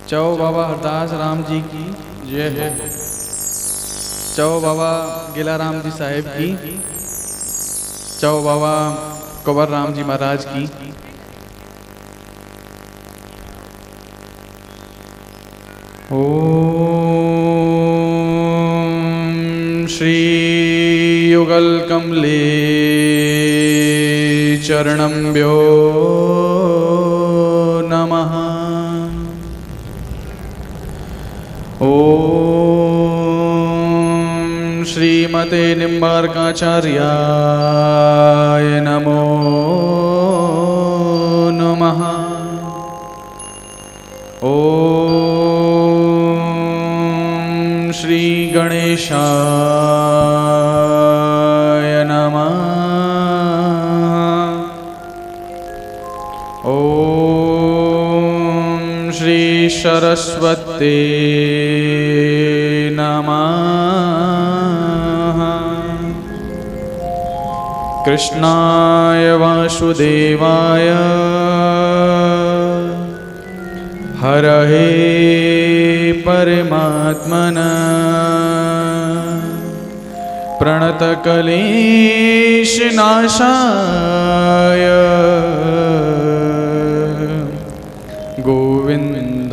चौ बाबा हरदास राम जी की जय है। चौ बाबा गिला राम जी साहेब की, चौ बाबा कुंवर राम जी महाराज की। ओम श्री युगल कमले चरणम्भ्यो नमः। ओम श्रीमते निम्बार्काचार्याय नमो नमः। ओम श्री गणेशाय नमः। ओम श्री सरस्वती नमः। कृष्णाय वासुदेवाय हरहे परमात्मने प्रणतक्लेशनाशाय गोविन्दाय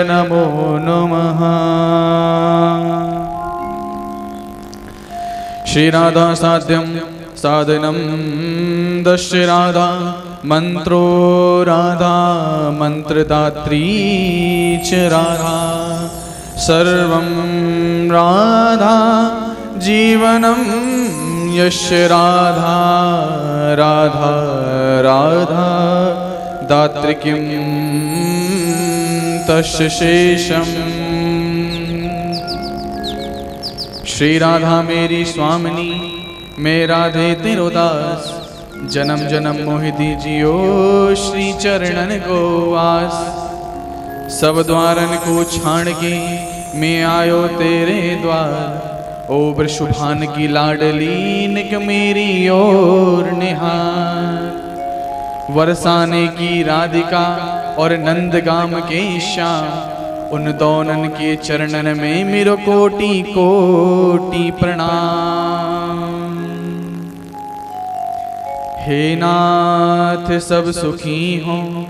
नमो नमः। श्रीराधा साध्यं साधनं दस्य राधा मंत्रो राधा मंत्रदात्री च राधा सर्वं राधा जीवनं यस्य राधा राधा राधा दात्री किं तस्य शेषम्। श्री राधा मेरी स्वामिनी, मैं राधे तेरो दास, जन्म जन्म मोहि दीजियो श्री चरणन को वास। सब द्वारन को छाण के मैं आयो तेरे द्वार, ओ वृषभान की लाडली निक मेरी ओर निहार। वरसाने की राधिका और नंदगाम के श्याम, उन दोनों के चरणन में मेरो कोटि कोटि प्रणाम। हे नाथ सब सुखी हों,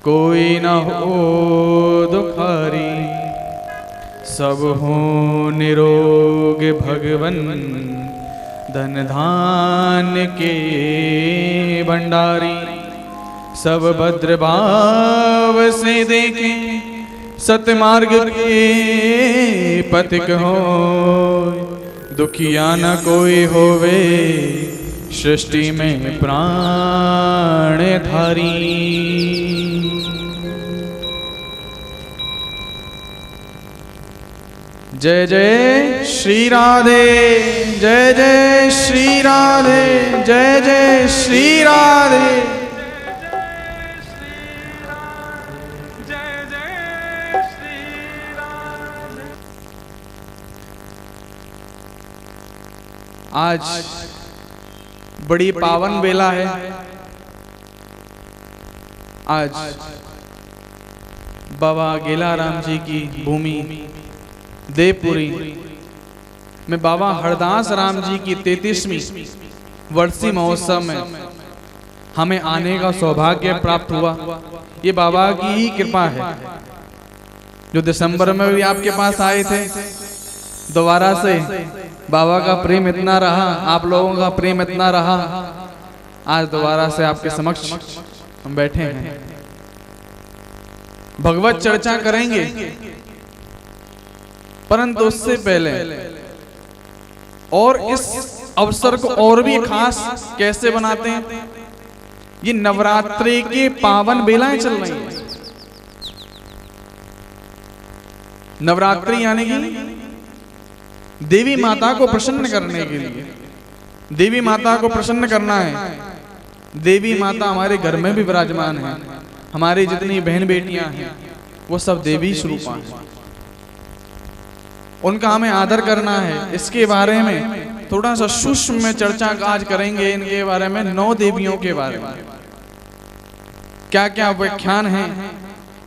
कोई न हो दुखारी, सब हो निरोग भगवन, धन धान्य के भंडारी। सब भद्र भाव से देखें, सतमार्ग के पथिक हो, दुखिया न कोई होवे, सृष्टि में प्राणधारी। जय जय श्री राधे, जय जय श्री राधे, जय जय श्री राधे। आज बड़ी पावन बेला है। आज बाबा गिलाराम जी की भूमि देवपुरी में बाबा हरदास राम जी की 33वीं वर्षी महोत्सव में हमें आने का सौभाग्य प्राप्त हुआ। ये बाबा की ही कृपा है, जो दिसंबर में भी आपके पास आए थे। दोबारा से बाबा का प्रेम इतना रहा, आप लोगों का प्रेम इतना रहा, आज दोबारा से आपके समक्ष हम बैठे हैं। भगवत चर्चा करेंगे, परंतु उससे पहले और इस अवसर को और भी खास कैसे बनाते हैं। ये नवरात्रि की पावन बेलाएं चल रही हैं। नवरात्रि यानी कि देवी माता को प्रसन्न करने के लिए, देवी माता को प्रसन्न करना है। देवी माता हमारे घर में भी विराजमान है। हमारी जितनी बहन बेटियां हैं वो सब देवी स्वरूपा हैं। उनका हमें आदर करना है। इसके बारे में थोड़ा सा सूक्ष्म में चर्चा आज करेंगे। इनके बारे में 9 देवियों के बारे में क्या क्या व्याख्यान हैं,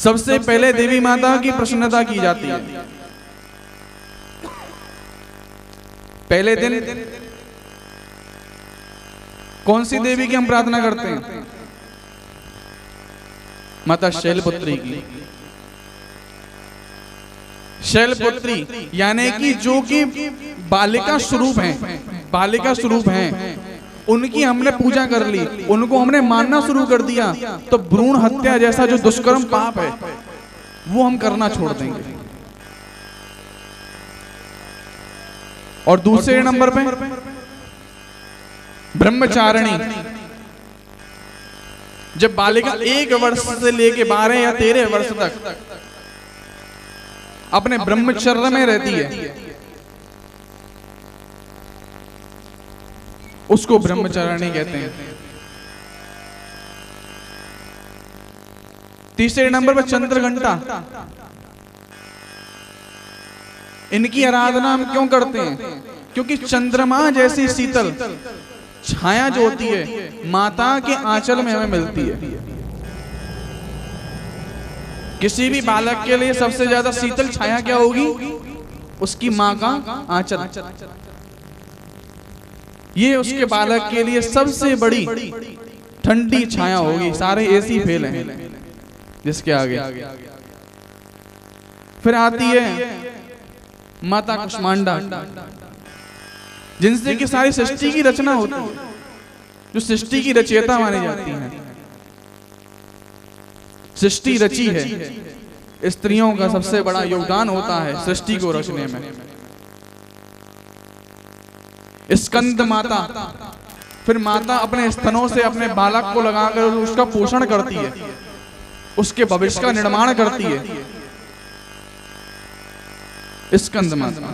सबसे पहले देवी माता की प्रसन्नता की जाती है। पहले दिन कौन सी देवी की हम प्रार्थना करते हैं? माता शैलपुत्री की। शैलपुत्री यानी कि जो कि बालिका स्वरूप हैं, बालिका स्वरूप हैं, उनकी हमने पूजा कर ली, उनको हमने मानना शुरू कर दिया, तो भ्रूण हत्या जैसा जो दुष्कर्म पाप है वो हम करना छोड़ देंगे। और दूसरे नंबर पे ब्रह्मचारिणी। जब बालिका 1 वर्ष से लेके 12 या 13 वर्ष तक अपने ब्रह्मचर्य में रहती है, उसको ब्रह्मचारिणी कहते हैं। तीसरे नंबर पर चंद्रघंटा। इनकी आराधना हम क्यों करते हैं? क्योंकि चंद्रमा जैसी शीतल छाया जो होती है माता के आंचल में हमें मिलती है। किसी भी बालक के लिए सबसे ज्यादा शीतल छाया क्या होगी? उसकी माँ का आंचल। ये उसके बालक के लिए सबसे बड़ी ठंडी छाया होगी। सारे एसी फेल हैं जिसके आगे। फिर आती है माता कुष्मांडा, जिनसे कि सारी सृष्टि की रचना होती है, जो सृष्टि की रचयिता मानी जाती हैं। सृष्टि रची है, स्त्रियों का सबसे बड़ा योगदान होता है सृष्टि को रचने में। स्कंद माता, फिर माता अपने स्तनों से अपने बालक को लगाकर उसका पोषण करती है, उसके भविष्य का निर्माण करती है। स्कंद माता।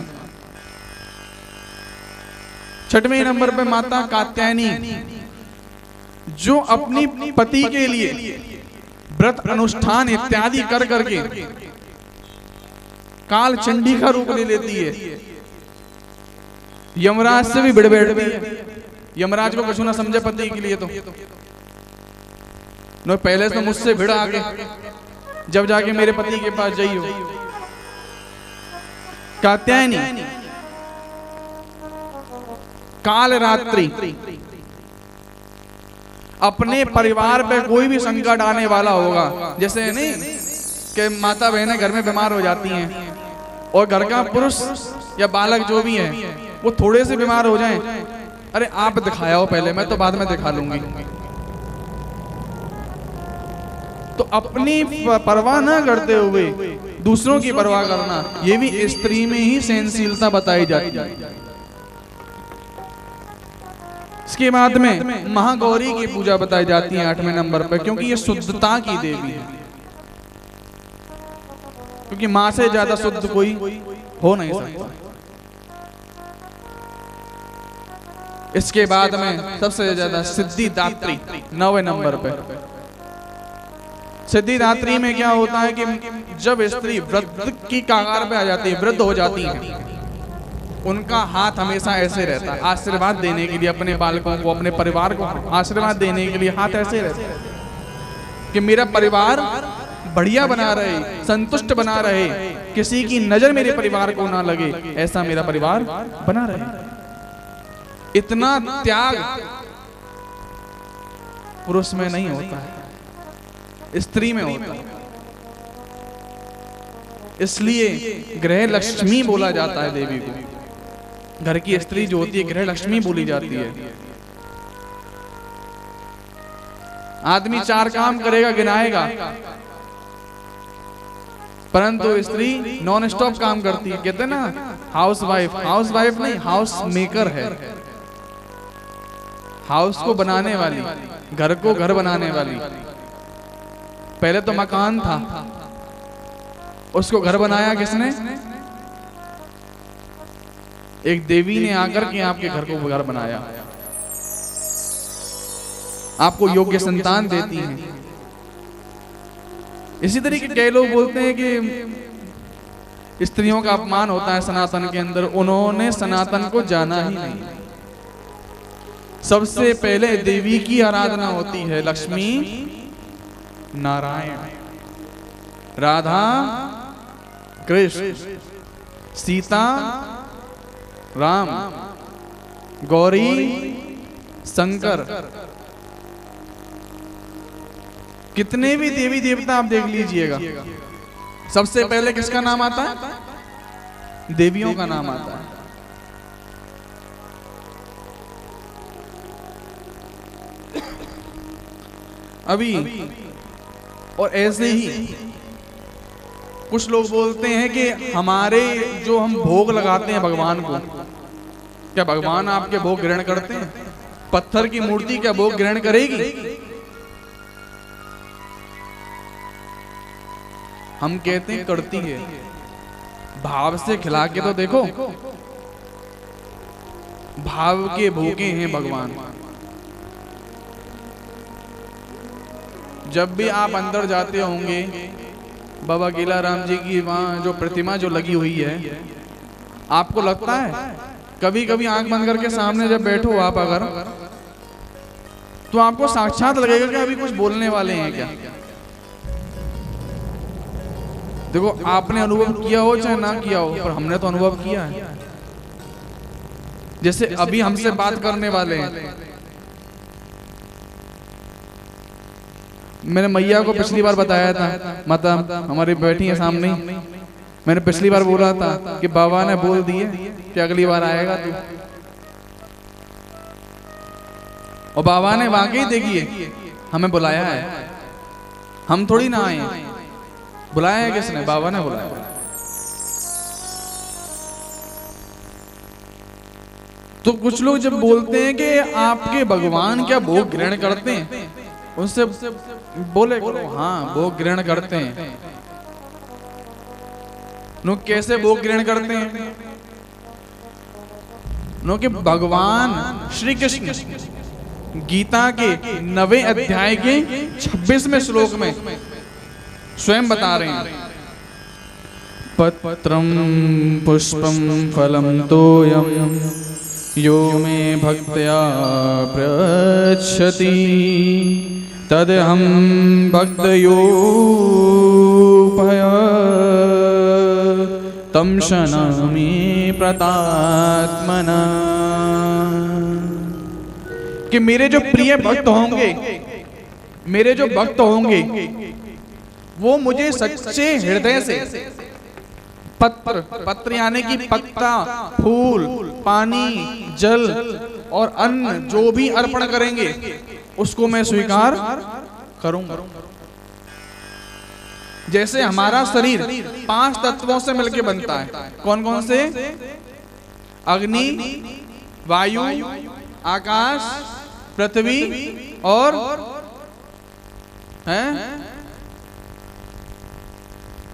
छठवें नंबर पे माता कात्यायनी, जो अपनी पति के लिए व्रत अनुष्ठान इत्यादि कर करके काल चंडी का रूप ले लेती है। यमराज से भी भिड़ बैठती है। यमराज को कुछ ना समझे पति के लिए तो नो, पहले तो मुझसे भिड़ आके जब जाके मेरे पति के पास जाइयो। कात्यायनी काल रात्रि अपने परिवार पे कोई भी संकट आने वाला होगा, जैसे नहीं कि माता बहनें घर में बीमार हो जाती हैं और घर का पुरुष या बालक जो भी है वो थोड़े से बीमार हो जाएं, अरे आप दिखाया हो पहले, मैं तो बाद में दिखा लूंगी। तो अपनी परवाह ना करते हुए दूसरों की परवाह करना, ये भी स्त्री में ही सहनशीलता बताई जाती है। इसके बाद में महागौरी की पूजा बताई जाती है 8वें नंबर पर, क्योंकि ये शुद्धता की देवी है। क्योंकि मां से ज्यादा शुद्ध कोई हो नहीं सकता। इसके बाद में सबसे ज्यादा सिद्धिदात्री 9वें नंबर पे। सिद्धिदात्री में क्या होता है कि जब स्त्री वृद्ध की कगार पे आ जाती है, वृद्ध हो जाती है, उनका हाथ हमेशा ऐसे रहता है आशीर्वाद देने के लिए, अपने बालकों को, अपने परिवार को आशीर्वाद देने के लिए हाथ ऐसे रहता है कि मेरा परिवार बढ़िया बना रहे, संतुष्ट बना रहे, किसी की नजर मेरे परिवार को ना लगे, ऐसा मेरा परिवार बना रहे। इतना त्याग पुरुष में नहीं होता है, स्त्री में होता है। इसलिए गृह लक्ष्मी बोला जाता है देवी को। घर की स्त्री जो होती है गृह लक्ष्मी बोली जाती है। आदमी 4 काम करेगा, गिनाएगा, परंतु स्त्री नॉन स्टॉप काम करती है। कहते हैं ना हाउस वाइफ, हाउस वाइफ नहीं, हाउस मेकर है। हाउस को बनाने वाली, घर को घर बनाने वाली। पहले तो मकान था, उसको घर बनाया किसने? एक देवी ने आकर के आपके घर को घर बनाया, आपको योग्य संतान देती है। इसी तरीके कई लोग बोलते हैं कि स्त्रियों का अपमान होता है सनातन के अंदर। उन्होंने सनातन को जाना ही नहीं। सबसे पहले देवी की आराधना होती है, लक्ष्मी नारायण। राधा कृष्ण, सीता राम, गौरी शंकर। कितने भी देवी देवता आप देख लीजिएगा, सबसे पहले किसका नाम आता है? देवियों का नाम आता है। अभी और ऐसे ही कुछ लोग बोलते हैं कि हमारे जो हम भोग लगाते हैं भगवान को, क्या भगवान आपके भोग ग्रहण करते हैं? पत्थर की मूर्ति क्या भोग ग्रहण करेगी? हम कहते हैं करती है। भाव से खिला के तो देखो, भाव के भूखे हैं भगवान। जब भी आप अंदर जाते होंगे, बाबा गीलाराम जी की वहां जो प्रतिमा जो लगी हुई है, आपको लगता है कभी कभी आंख बंद करके सामने जब बैठो आप अगर, तो आपको साक्षात लगेगा कि अभी कुछ बोलने वाले हैं क्या? देखो, आपने अनुभव किया हो चाहे ना किया हो, पर हमने तो अनुभव किया है। जैसे अभी हमसे बात करने वाले हैं, मैंने मैया को पिछली बार बताया था, माता हमारी बैठी है सामने, मैंने पिछली बार बोला था कि बाबा ने बोल दिए कि अगली बार आएगा तू, और बाबा ने वाकई देखिए हमें बुलाया है। हम थोड़ी ना आए, बुलाया है किसने? बाबा ने बुलाया। तो कुछ लोग जब बोलते हैं कि आपके भगवान क्या भोग ग्रहण करते हैं, उनसे बोले हाँ भोग ग्रहण करते हैं। लोग कैसे भोग ग्रहण करते हैं? नो कि भगवान श्री कृष्ण गीता के 9वें अध्याय के 26वें श्लोक में स्वयं बता रहे हैं, पत्रम पुष्पम फलम तोयम यो मे भक्त्या प्रयच्छति तदहं भक्तयोपय तं शनामि प्रतात्मना। कि मेरे जो प्रिय भक्त होंगे, मेरे जो भक्त होंगे, वो मुझे सच्चे हृदय से पत्र, पत्र यानी कि पत्ता, फूल, पानी, जल और अन्न जो भी अर्पण करेंगे उसको मैं स्वीकार करूंगा। जैसे हमारा शरीर 5 तत्वों से मिलकर बनता है। कौन कौन से? अग्नि, वायु, आकाश, पृथ्वी और हैं?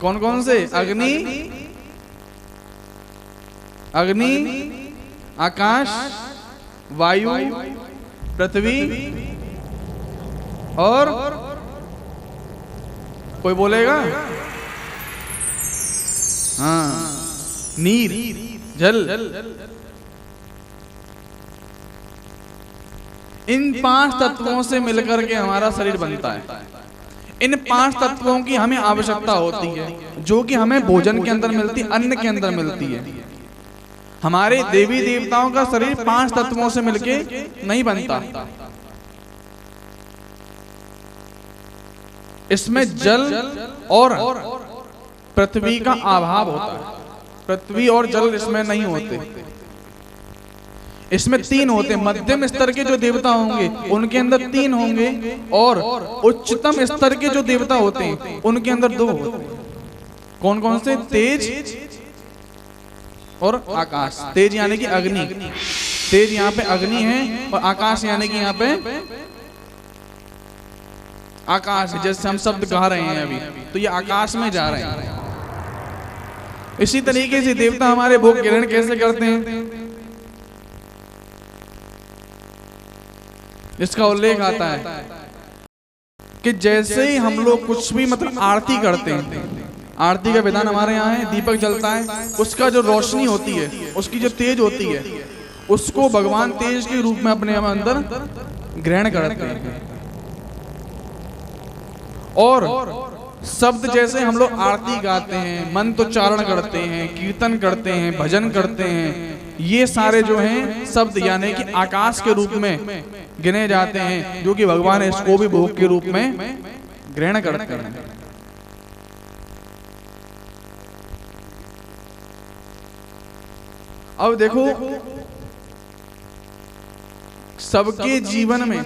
कौन कौन से? अग्नि, अग्नि, आकाश, वायु, पृथ्वी और कोई बोलेगा? हाँ, नीर, जल। इन 5 तत्वों से मिलकर के हमारा शरीर बनता है। इन 5 तत्वों की हमें आवश्यकता होती है, जो कि हमें भोजन के अंदर मिलती है, अन्न के अंदर मिलती है। हमारे देवी देवताओं का शरीर 5 तत्वों से मिलके नहीं बनता। इसमें जल और पृथ्वी का अभाव होता है। पृथ्वी और जल इसमें नहीं होते। इसमें 3 होते। मध्यम स्तर के जो देवता होंगे उनके अंदर 3 होंगे, और उच्चतम स्तर के जो देवता होते हैं उनके अंदर 2 होते। कौन कौन से? तेज और आकाश। तेज यानी कि अग्नि, तेज यहाँ पे अग्नि है, और आकाश यानी कि यहाँ पे आकाश। जैसे हम शब्द गा रहे हैं अभी, तो ये आकाश में जा रहे हैं। इसी तरीके से देवता हमारे भोग ग्रहण कैसे करते हैं, इसका उल्लेख आता है कि जैसे ही हम लोग कुछ भी मतलब आरती करते हैं, आरती का विधान हमारे यहाँ है, दीपक जलता है, उसका जो रोशनी होती है, उसकी जो तेज होती है, उसको भगवान तेज के रूप में अपने अंदर ग्रहण करते हैं। और शब्द जैसे हम लोग आरती गाते हैं, मंत्रोच्चारण करते हैं, कीर्तन करते हैं, भजन करते हैं, ये सारे जो हैं शब्द यानी कि आकाश के रूप में गिने जाते हैं, जो कि भगवान इसको भी भोग के रूप में ग्रहण करते हैं। अब देखो, सबके जीवन में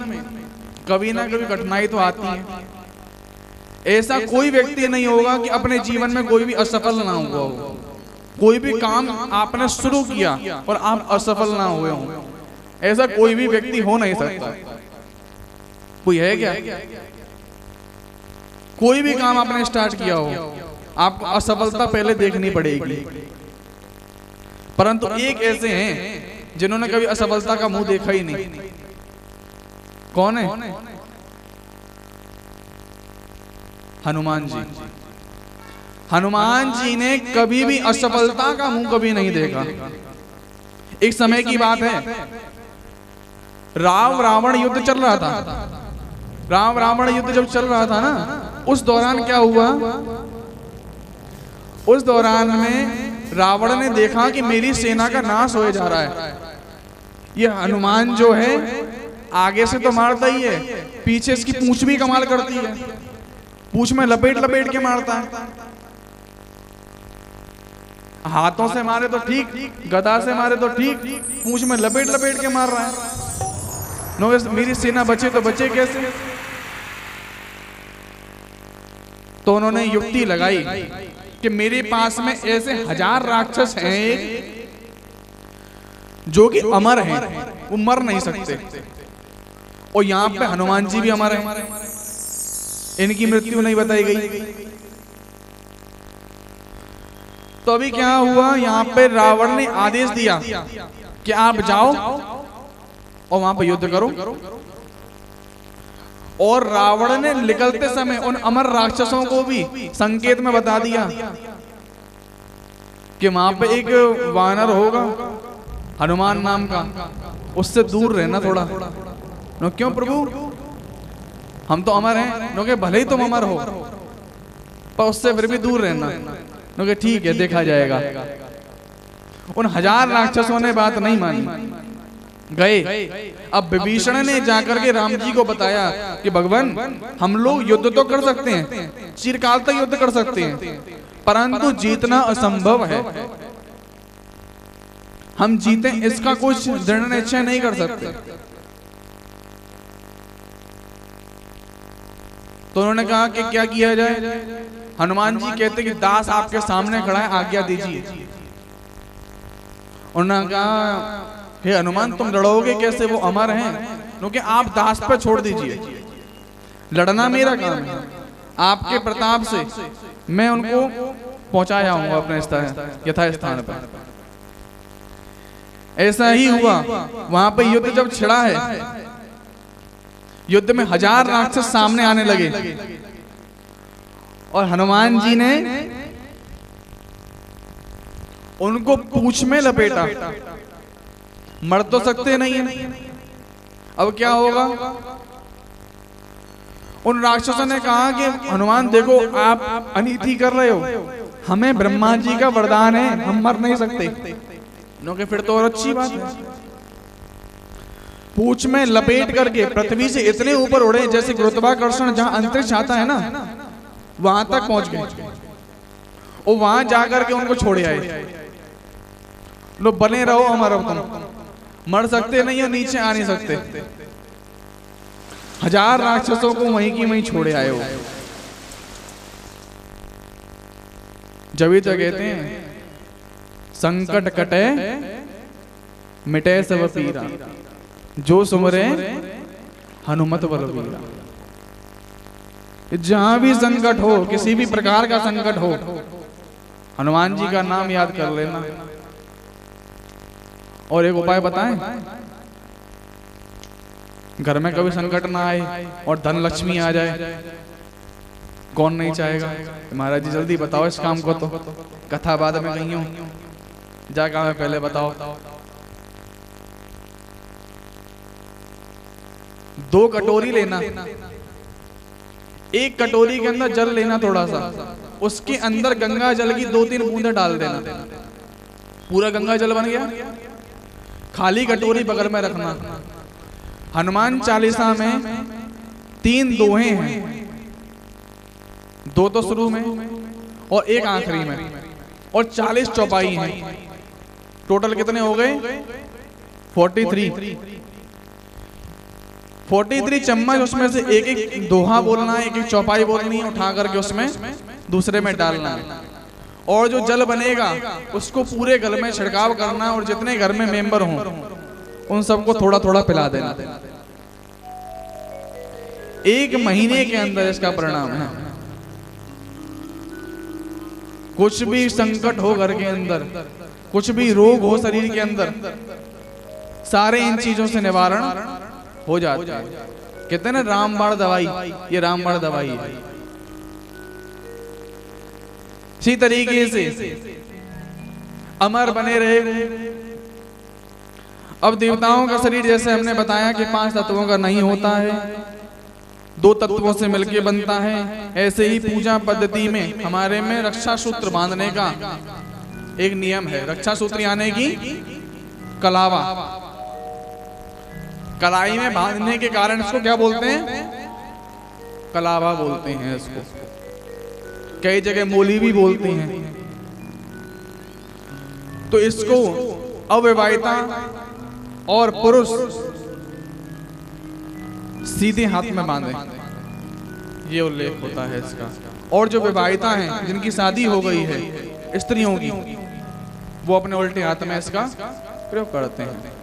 कभी ना कभी कठिनाई तो आती है। ऐसा कोई व्यक्ति नहीं होगा कि अपने जीवन में कोई भी असफल ना हुआ हो। कोई भी काम आपने शुरू किया और आप असफल ना हुए हो, ऐसा कोई भी व्यक्ति हो नहीं सकता। कोई है क्या? कोई भी काम आपने स्टार्ट किया हो, आपको असफलता पहले देखनी पड़ेगी। परंतु एक ऐसे हैं जिन्होंने कभी असफलता का मुंह देखा ही नहीं। कौन है? हनुमान जी। हनुमान जी ने कभी भी असफलता का मुंह कभी नहीं देखा। एक समय की बात है, राम रावण युद्ध चल रहा था। राम रावण युद्ध जब चल रहा था ना, उस दौरान क्या हुआ? उस दौरान में रावण ने देखा कि मेरी सेना का नाश होए जा रहा है। ये हनुमान जो है आगे से तो मारता ही है, पीछे इसकी पूंछ भी कमाल करती है। पूंछ में लपेट लपेट के मारता है। हाथों से मारे तो ठीक, गदा से मारे तो ठीक, पूंछ में लपेट लपेट के मार रहा है। मेरी सेना बचे तो बचे कैसे? तो उन्होंने युक्ति लगाई कि मेरे पास में ऐसे 1000 राक्षस हैं जो कि अमर हैं, वो मर नहीं सकते, और यहाँ पे हनुमान जी भी अमर हैं, इनकी मृत्यु नहीं बताई गई। तो अभी क्या हुआ, यहाँ पे रावण ने आदेश दिया कि आप जाओ और वहां पे युद्ध करो। और रावण ने निकलते समय उन अमर राक्षसों को भी संकेत में बता दिया कि वहां पे एक वानर होगा हनुमान नाम का, उससे दूर रहना थोड़ा। नो क्यों प्रभु, हम तो अमर हैं। नो के भले ही तुम अमर हो, पर उससे फिर भी दूर रहना। नो के ठीक है, देखा जाएगा। उन 1000 राक्षसों ने बात नहीं मानी, गए। अब विभीषण ने जाकर के राम जी को बताया कि भगवान, हम लोग युद्ध तो कर सकते हैं, चिरकाल तक युद्ध कर सकते हैं, परंतु जीतना असंभव है। हम जीते इसका कुछ दृढ़ निश्चय नहीं कर सकते। तो उन्होंने कहा कि क्या किया जाए? हनुमान जी कहते कि दास आपके सामने खड़ा है, आज्ञा दीजिए। उन्होंने कहा, हे हनुमान, तुम लड़ोगे कैसे? वो अमर हैं। क्योंकि आप दास पर छोड़ दीजिए, लड़ना मेरा काम है। आपके प्रताप से मैं उनको पहुंचाया हूं अपने यथा स्थान पर। ऐसा ही हुआ। वहां पे युद्ध जब छिड़ा है, युद्ध में 1000 राक्षस सामने आने लगे, और हनुमान जी ने उनको पूंछ में लपेटा। मर तो सकते नहीं है। अब क्या होगा? उन राक्षसों ने कहा कि हनुमान देखो, आप अनीति कर रहे हो, हमें ब्रह्मा जी का वरदान है, हम मर नहीं सकते। कि फिर तो और अच्छी बात है। पूंछ में लपेट करके पृथ्वी से इतने ऊपर उड़े जैसे गुरुत्वाकर्षण जहां अंतरिक्ष आता है ना, वहां तक पहुंच गए। और वहां जाकर के उनको छोड़े आए। लो बने रहो अमर, तुम मर सकते नहीं हो, नीचे आ नहीं सकते। 1000 राक्षसों को वहीं की वहीं छोड़े आए हो। जब तो कहते हैं संकट कटे मिटे सब पीरा, जो सुमरे हनुमत बलबीरा। जहां भी संकट हो, किसी भी प्रकार का संकट हो, हनुमान जी का नाम याद कर लेना। और एक उपाय बताएं, घर में कभी संकट ना आए और धन लक्ष्मी आ जाए, कौन नहीं चाहेगा? महाराज जी जल्दी बताओ इस काम को, तो कथा बाद में कही हूं, जा काम है पहले बताओ। 2 कटोरी लेना, एक कटोरी के अंदर जल लेना थोड़ा सा, उसके अंदर गंगा जल की 2-3 बूंदें डाल देना, पूरा गंगा जल बन गया। खाली कटोरी बगल में रखना। हनुमान चालीसा में 3 दोहे हैं, 2 तो शुरू में और 1 आखिरी में, और 40 चौपाई हैं। टोटल कितने हो गए? 43 चम्मच। उसमें से एक एक दोहा बोलना है, एक एक चौपाई बोलनी है, उठा करके उसमें दूसरे में डालना है। और जो जल बनेगा उसको पूरे गल में छिड़काव करना, और जितने घर में मेंबर हों उन सबको थोड़ा थोड़ा पिला देना। 1 महीने के अंदर इसका परिणाम है। कुछ भी संकट हो घर के अंदर, कुछ भी रोग हो शरीर के अंदर, सारे इन चीजों से निवारण हो जाता है। कहते हैं ना रामबाण दवाई, ये रामबाण दवाई है। इसी तरीके से अमर बने रहे। अब देवताओं का शरीर जैसे हमने बताया कि 5 तत्वों का नहीं होता है, 2 तत्वों से मिलकर बनता है। ऐसे ही पूजा पद्धति में हमारे में रक्षा सूत्र बांधने का एक नियम है। रक्षा सूत्र यानी कि कलावा, कलाई में बांधने के कारण इसको क्या बोलते हैं? कलावा बोलते हैं इसको। कई जगह मोली भी बोलते हैं। तो इसको अविवाहिता और पुरुष सीधे हाथ में बांधे, ये उल्लेख होता है इसका। और जो विवाहिता हैं, जिनकी शादी हो गई है स्त्रियों की, वो अपने उल्टे हाथ में इसका प्रयोग करते हैं।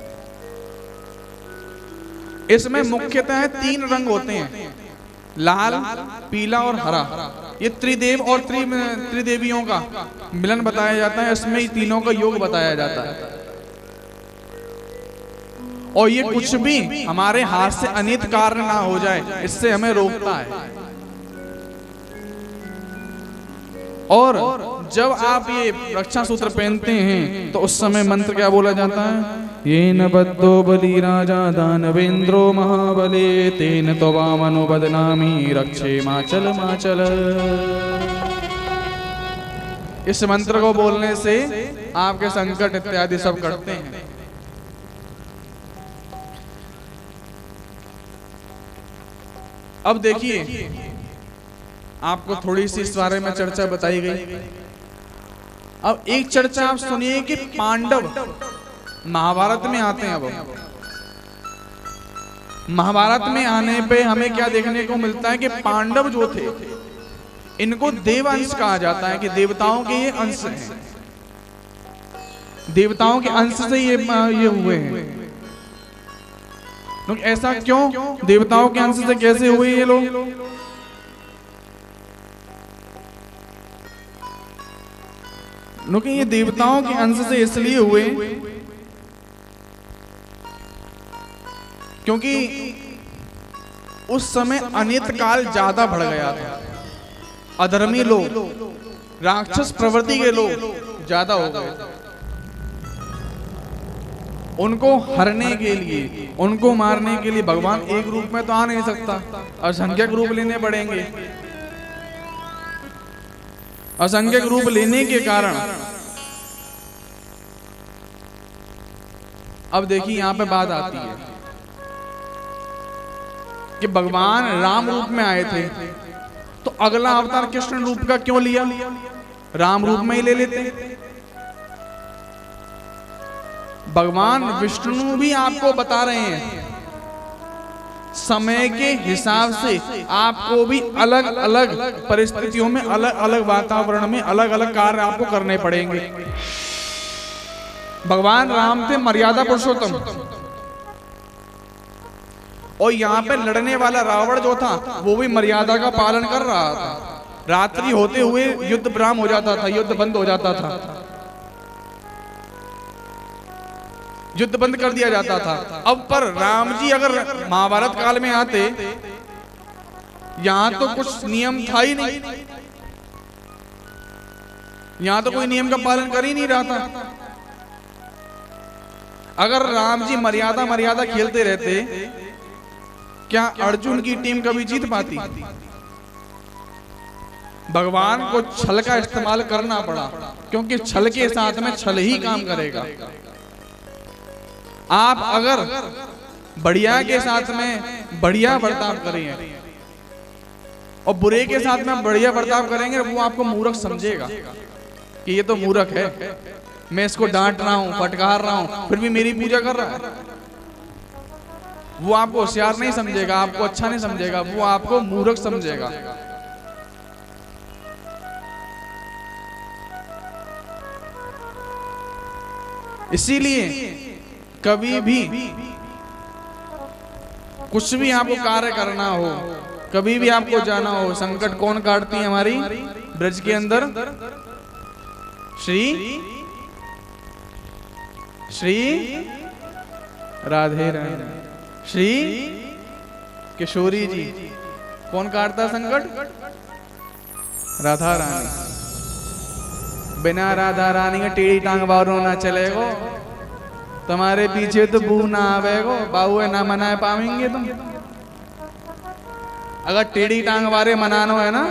इसमें मुख्यतः 3 रंग होते हैं, लाल, पीला और हरा। ये त्रिदेव और त्रिदेवियों का मिलन बताया जाता है। इसमें ही तीनों का योग बताया जाता है। और ये कुछ भी हमारे हाथ से अनित कार्य ना हो जाए, इससे हमें रोकता है। और जब आप ये रक्षा सूत्र पहनते हैं तो उस समय मंत्र क्या बोला जाता है? ये न बद्धो बलि राजा दानवेंद्रो महाबले, तेन तो वामनो बदनामी रक्षे माचल माचल। इस मंत्र को बोलने से आपके संकट इत्यादि सब कटते हैं। अब देखिए, आपको थोड़ी सी इस बारे में चर्चा बताई गई। अब एक चर्चा आप सुनिए कि पांडव महाभारत में आते हैं। अब महाभारत में आने पे हमें क्या देखने को मिलता है कि पांडव जो थे, इनको देव अंश कहा जाता है, कि देवताओं के ये अंश हैं, देवताओं के अंश से ये हुए हैं। लोग ऐसा क्यों? देवताओं के अंश से कैसे हुए ये लोग? ये देवताओं के अंश से इसलिए हुए क्योंकि उस समय अनित काल ज्यादा बढ़ गया था। अधर्मी लोग, राक्षस प्रवृत्ति के लोग ज्यादा हो गए। उनको हरने के लिए, उनको मारने के लिए भगवान एक रूप में तो आ नहीं सकता, असंख्यक रूप लेने पड़ेंगे। असंख्यक रूप लेने के कारण अब देखिए यहां पे बात आती है कि भगवान राम रूप में आए थे, तो अगला अवतार कृष्ण रूप का क्यों लिया? राम रूप में ही ले लेते। भगवान विष्णु भी आपको बता रहे हैं, समय के हिसाब से आपको भी अलग अलग परिस्थितियों में, अलग अलग वातावरण में अलग अलग कार्य आपको करने पड़ेंगे। भगवान राम थे मर्यादा पुरुषोत्तम, और यहाँ पे लड़ने वाला रावण जो था वो भी मर्यादा का पालन कर रहा था। रात्रि होते हुए युद्ध विराम हो जाता था, युद्ध बंद हो जाता था, युद्ध बंद कर दिया जाता था। अब पर राम जी अगर महाभारत काल में आते, यहां तो कुछ नियम था ही नहीं, यहां तो कोई नियम का पालन कर ही नहीं रहा था। अगर राम जी मर्यादा खेलते रहते, क्या अर्जुन की टीम कभी जीत पाती? भगवान को छल का इस्तेमाल करना पड़ा, क्योंकि छल के साथ में छल ही काम करेगा। आप अगर बढ़िया के साथ में बढ़िया बर्ताव करेंगे और बुरे के साथ में बढ़िया बर्ताव करेंगे, वो आपको मूर्ख समझेगा कि ये तो मूर्ख है, मैं इसको डांट रहा हूं, फटकार रहा हूं, फिर भी मेरी पूजा कर रहा है। वो आपको होशियार नहीं समझेगा, आपको अच्छा नहीं समझेगा, वो आपको मूर्ख समझेगा। इसीलिए कभी भी कुछ भी आपको कार्य करना हो, कभी भी आपको जाना हो, संकट कौन काटती है हमारी ब्रज के अंदर? श्री राधे राधे श्री किशोरी जी। कौन काटता संकट? राधा रानी। बिना राधा रानी का टेढ़ी टांग बारो ना चलेगो, तुम्हारे पीछे तो बू ना आवेगो, बाहुए ना मना पाएंगे तुम। अगर टेढ़ी टांग वारे मनानो है ना,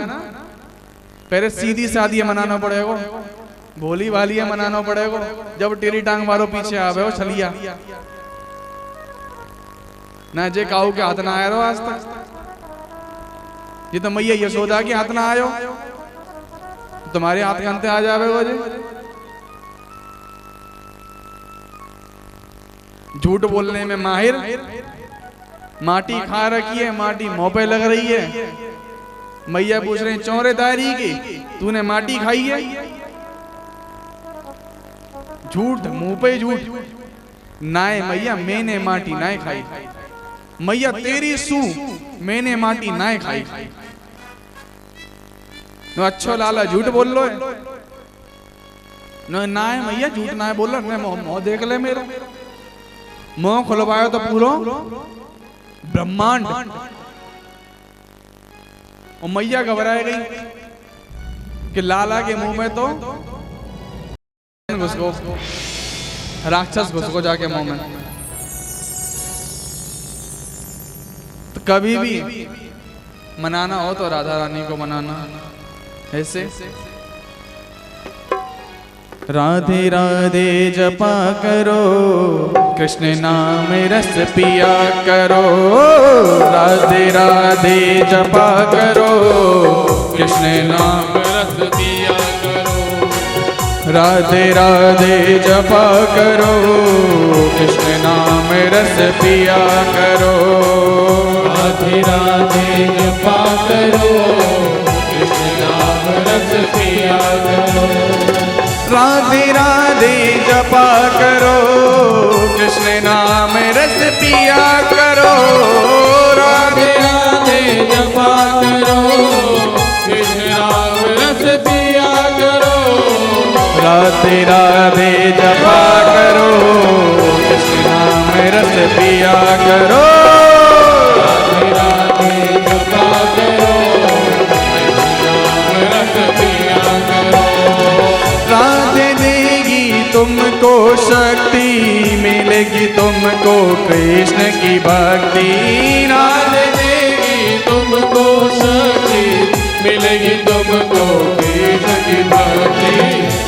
पहले सीधी सादी मनाना पड़ेगा, भोली वाली मनाना पड़ेगा, जब टेढ़ी टांग वारो पीछे आवे हो छलिया ना। जे काऊ के हाथ ना आया रो आज तक, ये तो मैया यशोदा के हाथ ना आयो, तुम्हारे हाथ के अंते आ जावे वो जी। झूठ बोलने में माहिर, माटी खा रखी है, माटी मुंह पे लग रही है। मैया पूछ रहे चौरेदारी की, तूने माटी खाई है? झूठ, मुंह पे झूठ। नाय मैया मैंने माटी नाय खाई, मैया तेरी सू मैंने माटी नाय खाई। नो अच्छो लाला झूठ बोल लो है। नो नाय मैया झूठ नाय बोल लो, मुंह देख ले मेरा। मुंह खुलवायो तो पूरो ब्रह्मांड। और मैया घबराए गई कि लाला के मुंह में तो घुसको, राक्षस घुसको जाके मुंह में। तो कभी भी मनाना हो तो राधा रानी को मनाना ऐसे। राधे राधे जपा करो, कृष्ण नाम रस पिया करो। राधे राधे जपा करो, कृष्ण नाम रस पिया करो। राधे राधे जपा करो, कृष्ण नाम रस पिया करो। राधे राधे जपा करो, कृष्ण नाम रस पिया करो। राधे राधे जपा करो, कृष्ण नाम रस पिया करो। राधे राधे जपा करो, कृष्ण नाम रस पिया करो। राधे राधे जपा करो, कृष्ण नाम रस पिया करो। राधे राधे जपा करो, कृष्ण नाम रस पिया करो। राधे देगी तुमको शक्ति, मिलेगी तुमको कृष्ण की भक्ति। राधे देगी तुमको शक्ति, मिलेगी तुमको कृष्ण की भक्ति।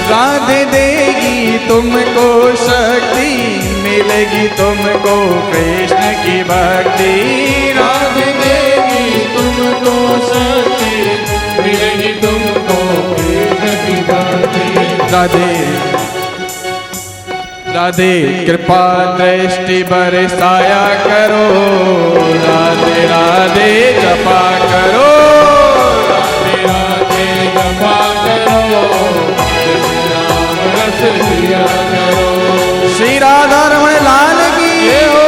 राधे देगी तुमको शक्ति, मिलेगी तुमको कृष्ण की भक्ति। राधे देगी तुमको शक्ति, मिलेगी तुमको कृष्ण की भक्ति। राधे राधे कृपा दृष्टि बरसाया करो। राधे राधे जपा करो। राधे राधे जपा करो, कृष्ण नाम रस पिया करो। श्री राधा रमण लाल की जय हो।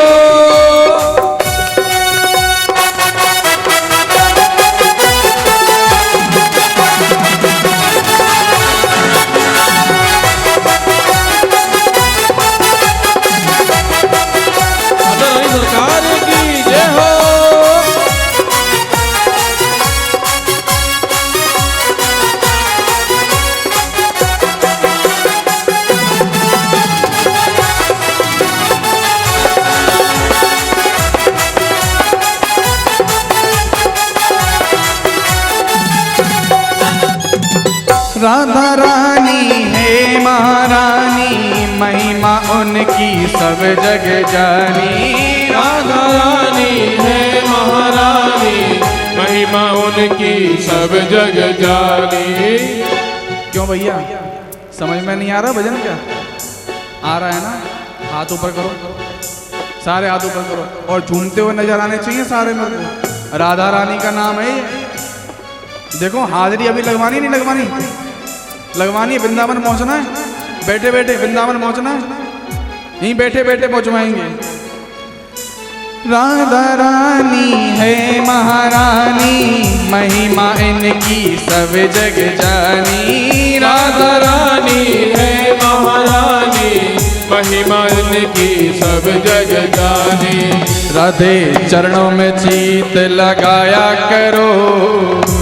राधा रानी है महारानी, महिमा उनकी सब जग जानी। राधा रानी है महारानी, महिमा उनकी सब जग जानी। क्यों भैया, समझ में नहीं आ रहा भजन क्या? आ रहा है ना? हाथ ऊपर करो, सारे हाथ ऊपर करो और झूमते हुए नजर आने चाहिए सारे में। राधा रानी का नाम है ये। देखो हाजिरी अभी लगवानी नहीं लगवानी? लगवानी है। वृंदावन पहुंचना है, बैठे बैठे वृंदावन पहुंचना है, यहीं बैठे बैठे पहुंचवाएंगे। राधा रानी है महारानी, महिमा इनकी सब जग जानी। राधा रानी है महारानी, महिमा इनकी सब जग जानी। राधे चरणों में चीत लगाया करो,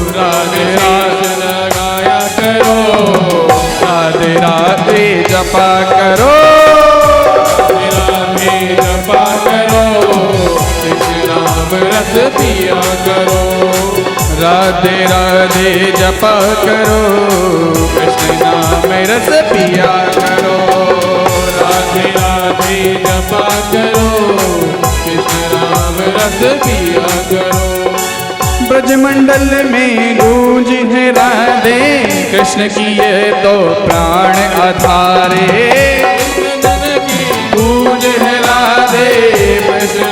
राधे राधे लगाया करो, राधे राधे जपा करो, राधे जपा करो, कृष्ण नाम रस पिया करो। राधे राधे जपा करो, कृष्ण नाम रस पिया करो। राधे राधे जपा करो, कृष्ण नाम रस पिया करो। ब्रजमंडल में गूंज है राधे, कृष्ण की ये तो प्राण आधारे। गूंज है राधे, कृष्ण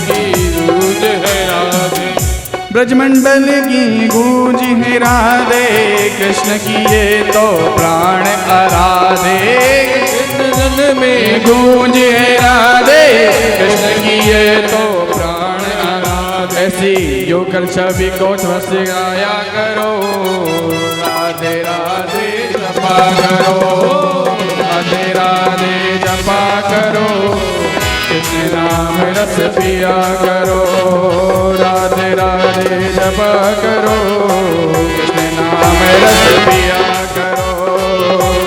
की गूंज है राधे। ब्रजमंडल की गूंज है राधे, कृष्ण की ये तो प्राण आराधे। कृष्ण में गूंज है राधे, कृष्ण की ये तो प्राण आराधे। ऐसी योगल छवि को रस गाया करो, राधे राधे जपा करो, राधे राधे जपा करो, कृष्ण नाम रस पिया करो। राधे राधे जपा करो, कृष्ण नाम रस पिया करो।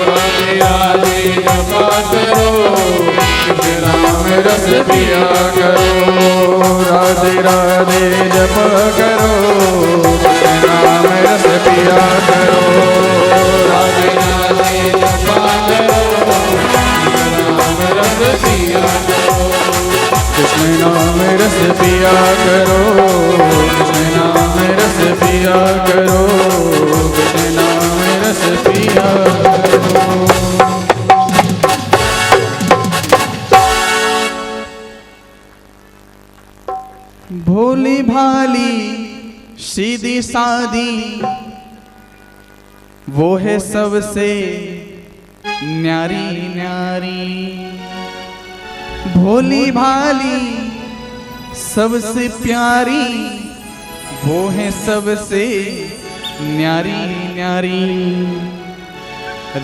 राधे राधे जपा करो, कृष्ण नाम रस पिया करो। राधे राधे जपा करो, कृष्ण नाम रस पिया करो। राधे राधे जपा करो, नाम रस पिया करो। कृष्ण नाम रस पिया करो, कृष्ण नाम रस पिया करो, कृष्ण नाम रस पिया करो। भोली भाली सीधी सादी, वो है सबसे न्यारी न्यारी। भोली भाली सबसे प्यारी, वो है सबसे न्यारी न्यारी।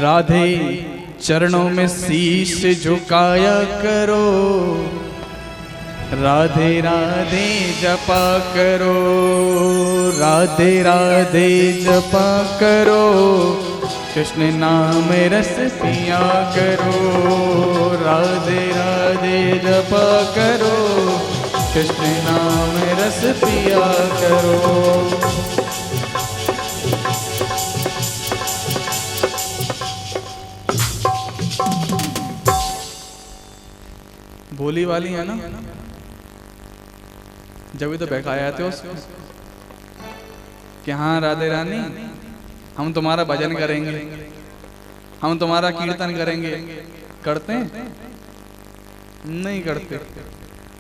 राधे चरणों में शीश झुकाया करो, राधे राधे जपा करो, राधे राधे जपा करो, कृष्ण नाम रस पिया करो। राधे राधे जपा करो, कृष्ण नाम रस पिया करो। भोली वाली है ना, जब भी तो बहकाए आते हो उसको कि हाँ राधे रानी हम तुम्हारा भजन करेंगे, हम तुम्हारा कीर्तन करेंगे। करते हैं? नहीं करते।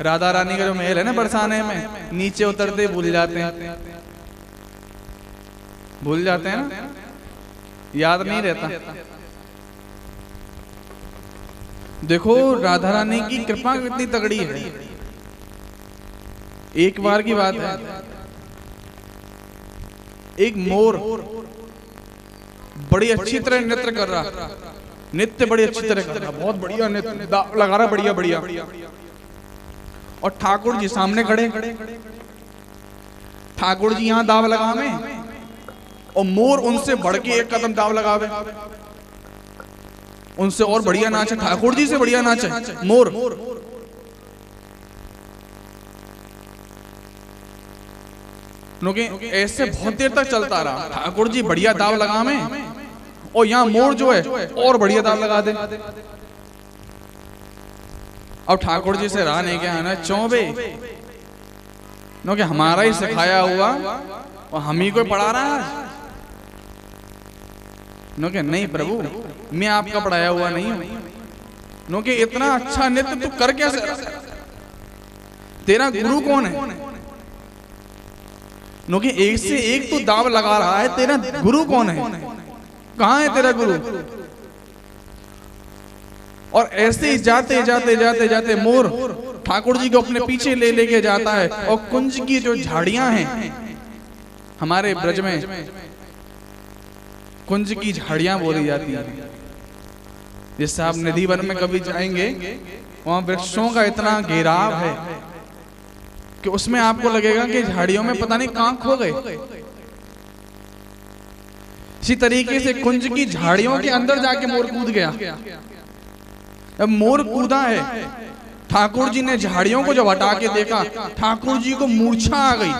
राधा रानी का जो महल है ना बरसाने में, नीचे उतरते भूल जाते हैं, भूल जाते हैं ना, याद नहीं रहता। देखो राधा रानी की कृपा कितनी तगड़ी है। एक बार की बात है, एक मोर बड़ी अच्छी तरह नृत्य कर रहा, नृत्य बड़ी अच्छी तरह कर रहा, बहुत बढ़िया नृत्य लगा रहा, बढ़िया बढ़िया। और ठाकुर जी सामने खड़े, ठाकुर जी यहां दाव लगावे और मोर उनसे बढ़ के एक कदम दाव लगावे, उनसे और बढ़िया नाचे, ठाकुर जी से बढ़िया नाचे मोर। क्योंकि ऐसे बहुत देर तक चलता रहा। ठाकुर जी बढ़िया दाव लगावे और यहाँ मोर जो है और बढ़िया दाव लगा दे। अब ठाकुर जी से रहा नहीं क्या आना चौबे, क्योंकि हमारा ही सिखाया हुआ और हम ही को पढ़ा रहा है। क्योंकि नहीं प्रभु, मैं आपका पढ़ाया हुआ नहीं हूं। क्योंकि इतना अच्छा नृत्य तू कर कैसे, तेरा गुरु कौन है? क्योंकि एक से एक तो दाव लगा रहा है, तेरा गुरु कौन है? कहां है तेरा गुरु? और ऐसे ही जाते जाते जाते जाते मोर ठाकुर जी को अपने पीछे ले लेके जाता है। और कुंज की जो झाड़ियां हैं हमारे ब्रज में, कुंज की झाड़ियां बोली जाती है। जैसे आप नदी वन में कभी जाएंगे, वहां वृक्षों का इतना घेराव है कि उसमें आपको लगेगा कि झाड़ियों में पता नहीं कहां खो गए। इसी तरीके से कुंज की झाड़ियों के अंदर जाके मोर कूद गया। अब मोर कूदा है, ठाकुर जी ने झाड़ियों को जब हटा के देखा, ठाकुर जी को मूर्छा आ गई।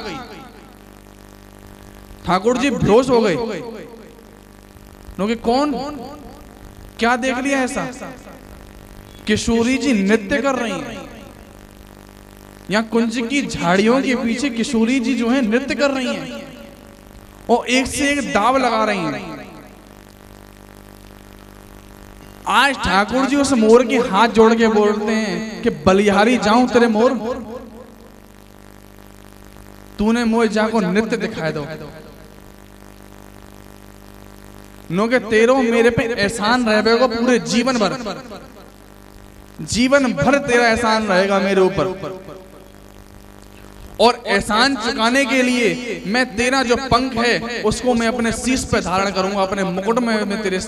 ठाकुर जी बेहोश हो गए। क्योंकि कौन क्या देख लिया ऐसा? किशोरी जी नृत्य कर रही हैं। यहाँ कुंज की झाड़ियों के पीछे किशोरी जी जो है नृत्य कर रही हैं और एक से एक दाव लगा रही हैं। आज ठाकुर जी उस मोर के हाथ जोड़ के बोलते हैं कि बलिहारी जाऊं तेरे मोर, तूने मोर जाको नृत्य दिखाए दो। नो के तेरो मेरे पे एहसान रहेगा पूरे जीवन भर, जीवन भर तेरा एहसान रहेगा मेरे ऊपर। और एहसान चुकाने के लिए मैं तेरा जो पंख है उसको मैं अपने शीश पे धारण करूंगा, अपने मुकुट में मैं तेरे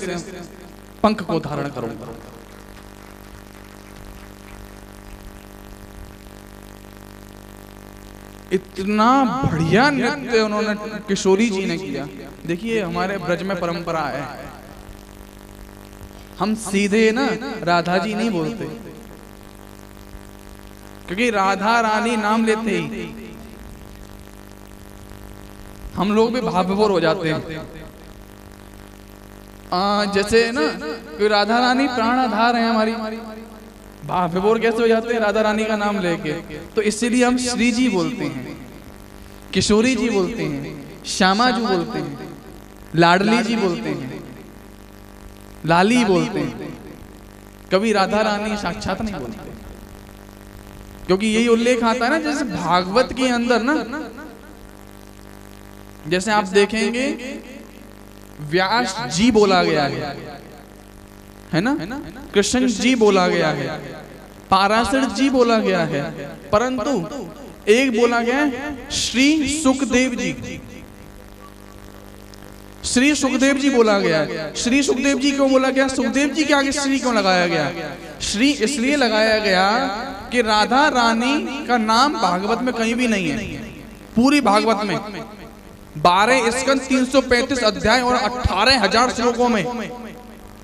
पंख को धारण करूंगा। इतना बढ़िया नृत्य उन्होंने किशोरी जी ने किया। देखिए हमारे ब्रज में परंपरा है, हम सीधे ना राधा जी नहीं बोलते, क्योंकि राधा रानी नाम लेते ही हम लोग भी भाव विभोर हो जाते हैं। जैसे ना कोई राधा रानी प्राणाधार है हमारी, भाव विभोर कैसे हो जाते हैं राधा रानी का नाम लेके? तो इसीलिए हम श्री जी बोलते हैं, किशोरी जी बोलते हैं, श्यामा जी बोलते हैं, लाडली जी बोलते हैं, लाली बोलते हैं। कभी राधा रानी साक्षात नहीं बोलते, क्योंकि यही उल्लेख आता है ना जैसे भागवत के अंदर ना, जैसे आप देखेंगे व्यास जी बोला गया है ना, कृष्ण जी बोला गया है, पाराशर जी बोला गया है, परंतु एक बोला गया है श्री सुखदेव जी। श्री सुखदेव जी बोला गया है। श्री सुखदेव जी क्यों बोला गया? सुखदेव जी के आगे श्री क्यों लगाया गया? श्री इसलिए लगाया गया कि राधा रानी का नाम भागवत में कहीं भी नहीं है। पूरी भागवत में 12 स्कंद 335 अध्याय और 18,000 श्लोकों में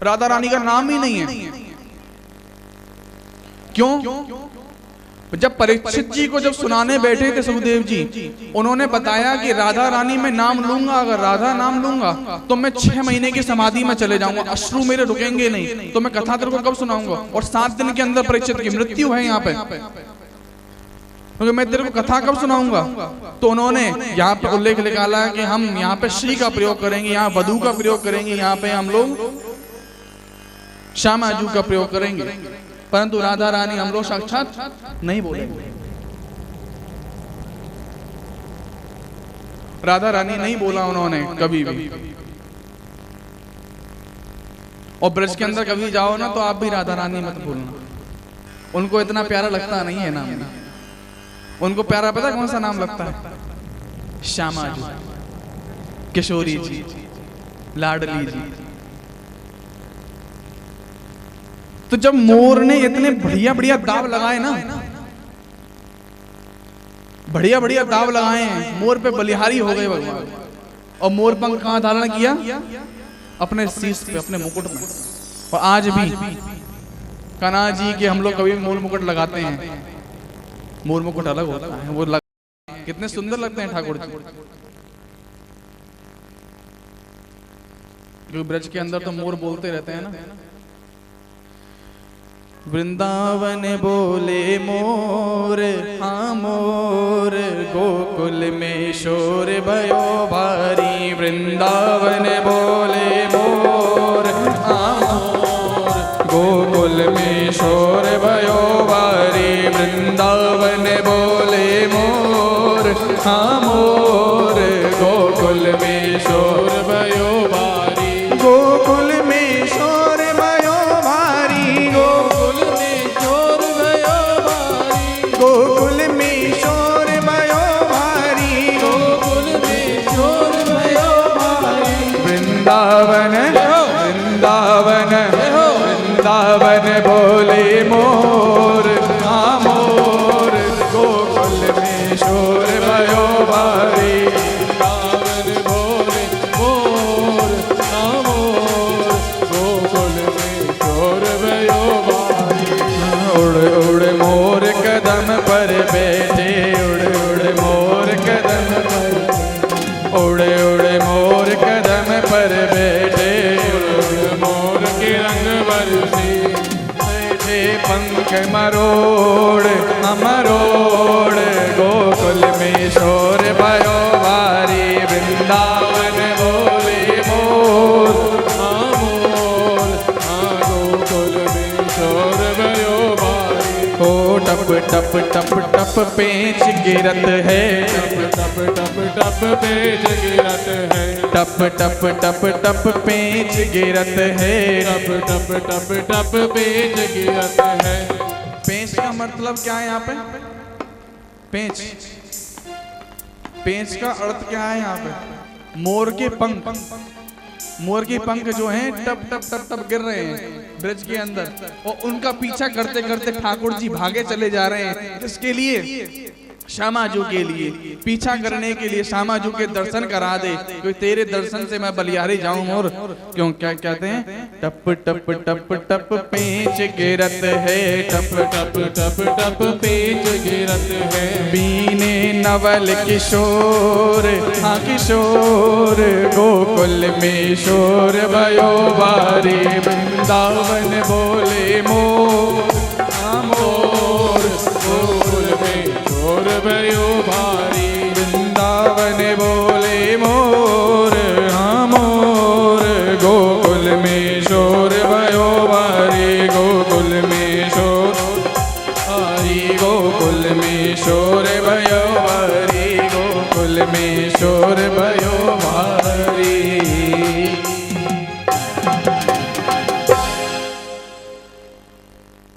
राधा रानी का नाम ही नहीं है। क्यों? जब परीक्षित जी को जब सुनाने बैठे थे सुखदेव जी, उन्होंने बताया कि राधा रानी में नाम लूंगा, अगर राधा नाम लूंगा तो मैं 6 महीने की समाधि में चले जाऊंगा, अश्रु मेरे रुकेंगे नहीं, तो मैं कथा तेरे को कब सुनाऊंगा? और 7 दिन के अंदर परीक्षित की मृत्यु है यहाँ पे, क्योंकि मैं तेरे को कथा कब सुनाऊंगा? तो उन्होंने यहाँ पे उल्लेख निकाला कि हम यहाँ पे श्री का प्रयोग करेंगे, यहाँ वधु का प्रयोग करेंगे, यहाँ पे हम लोग श्यामाजू का प्रयोग करेंगे, परंतु राधा रानी हम लोग साक्षात नहीं बोलेंगे। राधा रानी नहीं बोला उन्होंने कभी भी। और ब्रज के अंदर कभी जाओ ना तो आप भी राधा रानी मत बोलना, उनको इतना प्यारा लगता नहीं है नाम। उनको प्यारा पता कौन सा नाम लगता है? श्यामा जी, किशोरी जी, लाडली जी। तो जब मोर ने इतने बढ़िया बढ़िया दाव लगाए ना, बढ़िया बढ़िया दाव लगाए हैं, मोर पे बलिहारी हो गए भगवान। और मोर पंख कहां धारण किया? अपने शीश पे, अपने मुकुट में। और आज भी कान्हा जी के हम लोग कभी मोर मुकुट लगाते हैं, मोर मुकुट अलग होता है, वो कितने सुंदर लगते हैं ठाकुर जी। क्योंकि ब्रज के अंदर तो मोर बोलते रहते हैं ना। वृंदावन बोले मोर, हाँ मोर, गोकुल में शोर भयो भारी। वृंदावन बोले मोर, हाँ मोर, गोकुल में शोर भयो भारी। वृंदावन बोले मोर, हाँ मोर, गोकुल में शोर भयो भारी। गोकुल में शोर भयो भारी, गोकुल में शोर भयो भारी। गोकुल में शोर भयो भारी, गोकुल में शोर भयो भारी। वृंदावन वृंदावन वृंदावन बोले मोर, हाँ मोर, गोकुल में शोर भयो भारी। वृंदावन बोले मोर, हाँ मोर, गोकुल में शोर भयो भारी। उड़ उड़ मोर कदम पर बैठे, उड़ उड़ मोर कदम पर, उड़ उड़ मोर कदम पर बैठे। उड़ मोर के रंग बरसे, बैठे पंख मरोड़, मरोड़, गोकुल में शोर भयो भारी। वृंदावन बोले मोर, हाँ मोर, हाँ गोकुल में शोर भयो भारी। ओ टप टप टप टप पेंच गिरत है, टप टप टप टप पेंच गिरत है। टप टप टप टप पेंच गिरत है, टप टप टप टप पेंच गिरत है। पेंच का मतलब क्या है यहाँ पे? पेंच, पेंच का अर्थ क्या है यहाँ पे? मोर के पंख, मोर के पंख जो हैं टप टप टप टप गिर रहे हैं ब्रज के अंदर, और उनका पीछा करते करते ठाकुर जी भागे चले जा रहे हैं। किसके लिए? श्यामाजू के लिए, पीछा करने के लिए। श्यामाजू के दर्शन करा दे, क्योंकि तेरे दर्शन से मैं बलियारी जाऊं। और क्यों, क्या कहते हैं? टप टप टप टप पेंच गिरत है, टप टप टप टप पेंच गिरत है। बीने नवल किशोर, हाँ किशोर, गोकुल में शोर भयो भारी। वृंदावन बोले मोर, हाँ मोर, गोकुल में शोर भयो भारी। वृंदावन बोले मोर, हाँ मोर, गोकुल में शोर भयो भारी। गोकुल में शोर भारी, गोकुल में शोर भयो भारी, गोकुल में शोर भयो भारी।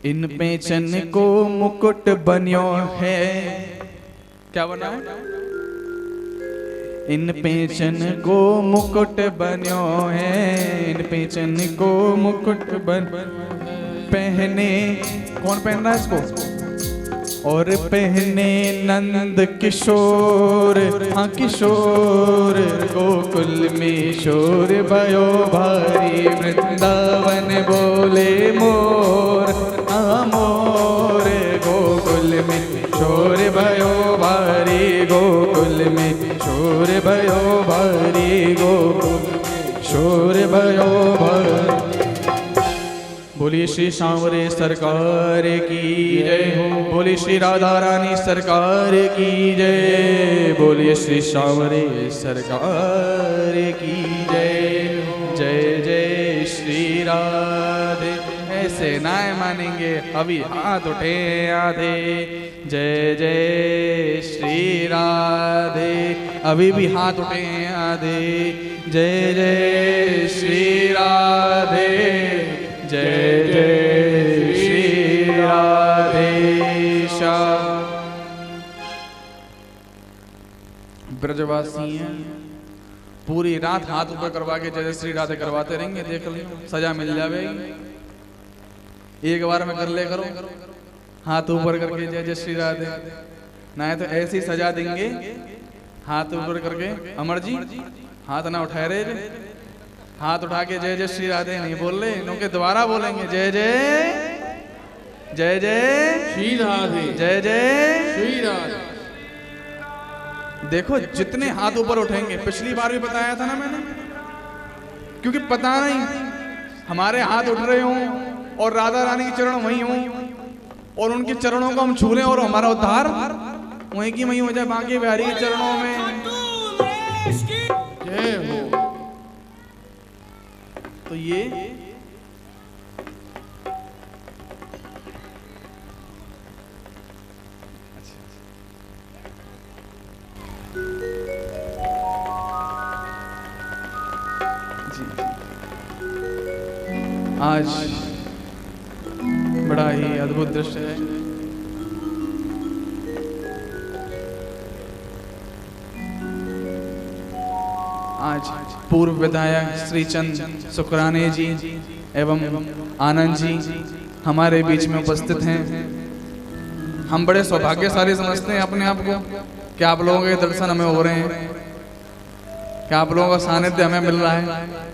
इन पेंचन को मुकुट बन्यो है, क्या बना है? इन पेंचन को मुकुट बन्यो है, इन पेंचन को मुकुट बन पहने। कौन पहन रहा है इसको? और पहने नंद किशोर, हाँ किशोर, गोकुल में शोर भयो भारी। वृंदावन बोले मोर, हाँ मोर, गोकुल में शोर भयो भारी। गोकुल में शोर भयो भारी, गोकुल में शोर भयो भारी। बोलिए श्री सांवरे सरकार की जय हो, बोलिए श्री राधा रानी सरकार की जय, बोलिए श्री सांवरे सरकार की जय। जय जय श्री राधे। ऐसे नाय मानेंगे, अभी हाथ उठे आधे। जय जय श्री राधे, अभी भी हाथ उठे आधे। जय जय श्री राधे, जय जय श्री राधेशा। ब्रजवासी हैं, पूरी रात हाथ ऊपर करवा के जय जय श्री राधे करवाते रहेंगे। देख लो सजा मिल जाएगी। एक बार में कर ले करो, हाथ ऊपर करके जय जय श्री राधे। ना तो ऐसी सजा देंगे हाथ ऊपर करके। अमर जी हाथ ना उठाए रहे, हाथ उठा के जय जय श्री राधे नहीं बोल रहे, इनके दोबारा बोलेंगे जय जय जय जय श्री राधे, जय जय श्री राधे। देखो जितने हाथ ऊपर उठेंगे, पिछली बार भी बताया था ना मैंने, क्योंकि पता नहीं हमारे हाथ उठ रहे हों और राधा रानी के चरण वहीं हों और उनके चरणों को हम छू लें और हमारा उद्धार वहीं की वहीं हो जाए, बांके बिहारी के चरणों में। जय हो। तो ये आज बड़ा ही अद्भुत दृश्य है। आज पूर्व विधायक श्रीचंद शुक्राने जी एवं आनंद जी हमारे बीच में उपस्थित हैं। हम बड़े सौभाग्यशाली समझते हैं अपने आप को कि आप लोगों के दर्शन हमें हो रहे हैं, कि आप लोगों का सानिध्य हमें मिल रहा है।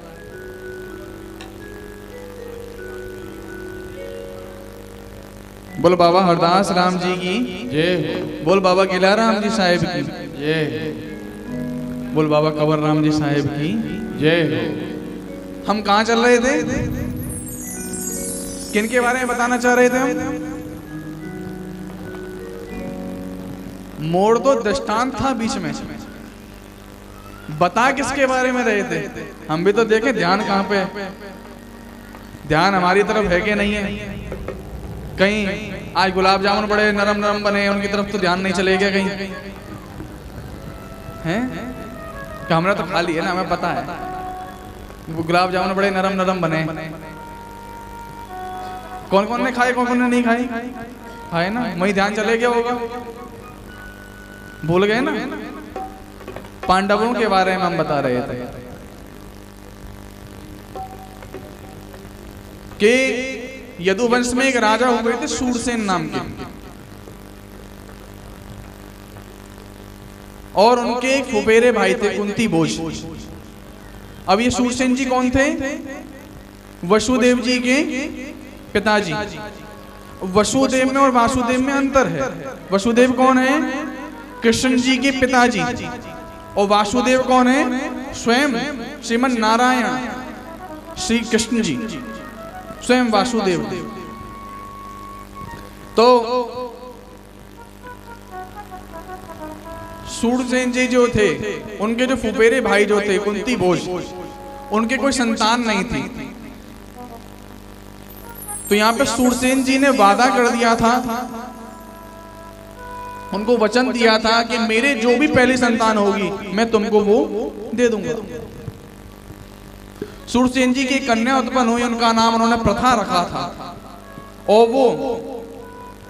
बोल बाबा हरदास राम जी की जय हो। बोल बाबा किलाराम जी साहेब की जय हो। बोल बाबा कंवर राम जी साहेब की जय हो। हम कहाँ चल रहे थे, किन के बारे में बताना चाह रहे थे हम? मोड़ तो दृष्टांत था बीच में, बता किसके बारे में रहे थे? हम भी तो देखें ध्यान कहाँ पे है, ध्यान हमारी तरफ है कि नहीं है? कहीं आज गुलाब जामुन बड़े नरम नरम बने, उनकी तरफ तो ध्यान नहीं चलेगा कहीं हैं? कि हमने तो खा ली है ना, हमें पता है वो गुलाब जामुन बड़े नरम नरम बने। कौन कौन ने खाए, कौन कौन ने नहीं खाए? खाए ना, वही ध्यान चले गया होगा, भूल गए ना। पांडवों के बारे में हम बता रहे थे कि यदुवंश में एक राजा हुए थे शूरसेन नाम के, और उनके एक फुफेरे भाई थे कुंती भोज। अब ये शूरसेन जी कौन थे? वसुदेव जी के पिताजी। वसुदेव में और वासुदेव में अंतर है। वसुदेव कौन है? कृष्ण जी के पिताजी। और वासुदेव कौन है? स्वयं श्रीमन नारायण श्री कृष्ण जी, स्वयं वासुदेव। तो शूरसेन जी जो थे, उनके जो फुफेरे भाई जो थे कुंती भोज, उनके कोई संतान नहीं थी। तो यहाँ पे शूरसेन जी ने वादा कर दिया था, उनको वचन दिया था कि मेरे जो भी पहली संतान होगी मैं तुमको वो दे दूंगा। शूरसेन जी की कन्या उत्पन्न हुई, उनका नाम उन्होंने प्रथा रखा था, और वो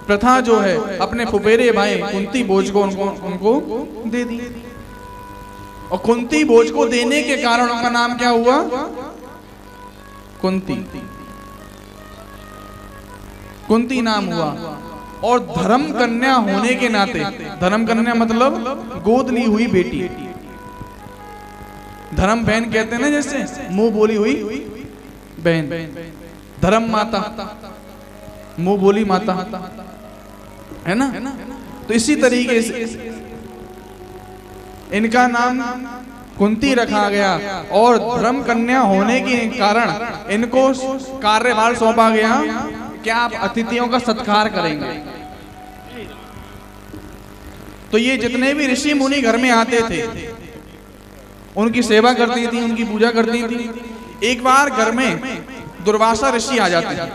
प्रथा जो है अपने फुफेरे भाई कुंती भोज को उनको दे दी। और कुंती भोज को देने के कारण उनका नाम क्या हुआ? कुंती। कुंती नाम हुआ। और धर्म कन्या होने के नाते, धर्म कन्या मतलब गोद ली हुई बेटी, धर्म बहन कहते हैं ना, जैसे मुंह बोली हुई बहन, धर्म माता, मुंह बोली माता, है ना? तो इसी तरीके से इनका नाम कुंती रखा गया, और धर्म कन्या होने के कारण इनको कार्यभार सौंपा गया कि आप अतिथियों का सत्कार करेंगे। तो ये जितने भी ऋषि मुनि घर में आते थे उनकी सेवा करती थी, उनकी पूजा करती थी। एक बार घर में दुर्वासा ऋषि आ जाते हैं।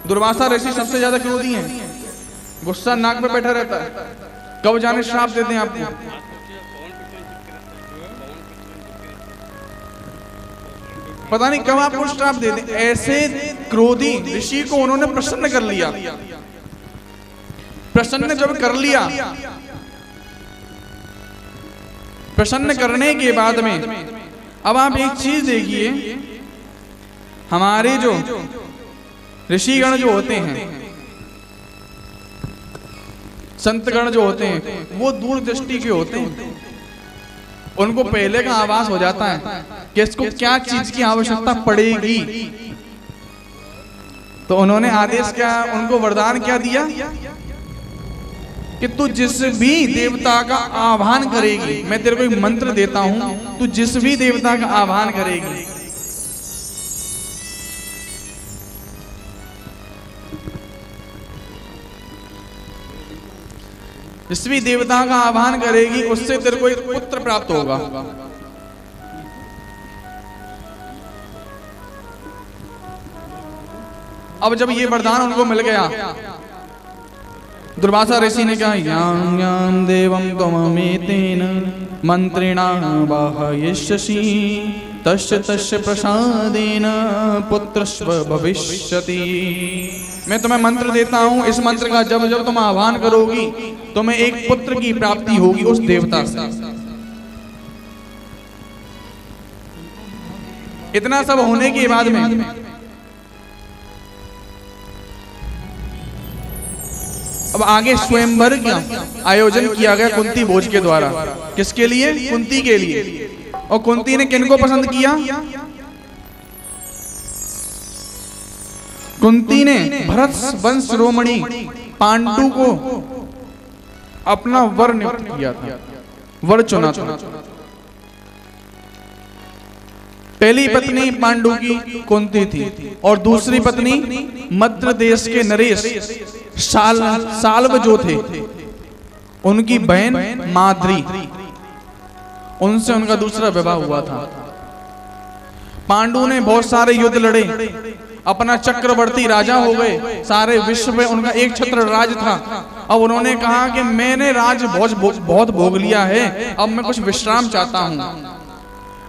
दुर्वासा ऋषि सबसे ज्यादा क्रोधी हैं, गुस्सा नाक पे बैठा रहता है, कब जाने श्राप देते हैं आपको। पता नहीं कब आपको श्राप दे दें। ऐसे क्रोधी ऋषि को उन्होंने प्रसन्न कर लिया। प्रसन्न जब कर लिया, प्रसन्न करने के बाद में अब आप एक चीज देखिए, हमारे जो ऋषिगण जो होते हैं, संतगण जो होते हैं, वो दूरदृष्टि के होते हैं। उनको पहले का आभास हो जाता है कि इसको क्या चीज की आवश्यकता पड़ेगी। तो उन्होंने आदेश क्या, उनको वरदान क्या दिया कि तू जिस भी देवता का आह्वान करेगी, मैं तेरे को एक मंत्र देता हूं, तू जिस भी देवता का आह्वान करेगी जिस भी देवता का आह्वान करेगी उससे तेरे को एक पुत्र प्राप्त होगा। अब जब ये वरदान उनको मिल गया, दुर्वासा ऋषि ने कहा यां यां देवं त्वमेतेन मंत्रिणा वाहयिष्यसि तस्य तस्य प्रसादेन पुत्रस्व भविष्यति। मैं तुम्हें मंत्र देता हूं, इस मंत्र का जब जब तुम आह्वान करोगी तुम्हें एक पुत्र की प्राप्ति होगी उस देवता से। इतना सब होने के बाद में अब आगे स्वयंवर का आयोजन किया गया कुंती भोज के द्वारा। किसके लिए? कुंती के लिए। और कुंती ने किनको पसंद किया? कुंती ने भरत वंश शिरोमणि पांडु को अपना वर नियुक्त किया था, वर चुना था। पहली पत्नी पांडु की कुंती थी और दूसरी पत्नी मद्र देश के नरेश साल्व जो थे उनकी बहन माद्री, उनसे उनका दूसरा विवाह हुआ था। पांडु ने बहुत सारे युद्ध लड़े, अपना चक्रवर्ती राजा हो गए, सारे विश्व में उनका एक छत्र राज था। अब उन्होंने कहा कि मैंने राज बहुत भोग लिया है, अब मैं कुछ विश्राम चाहता हूं।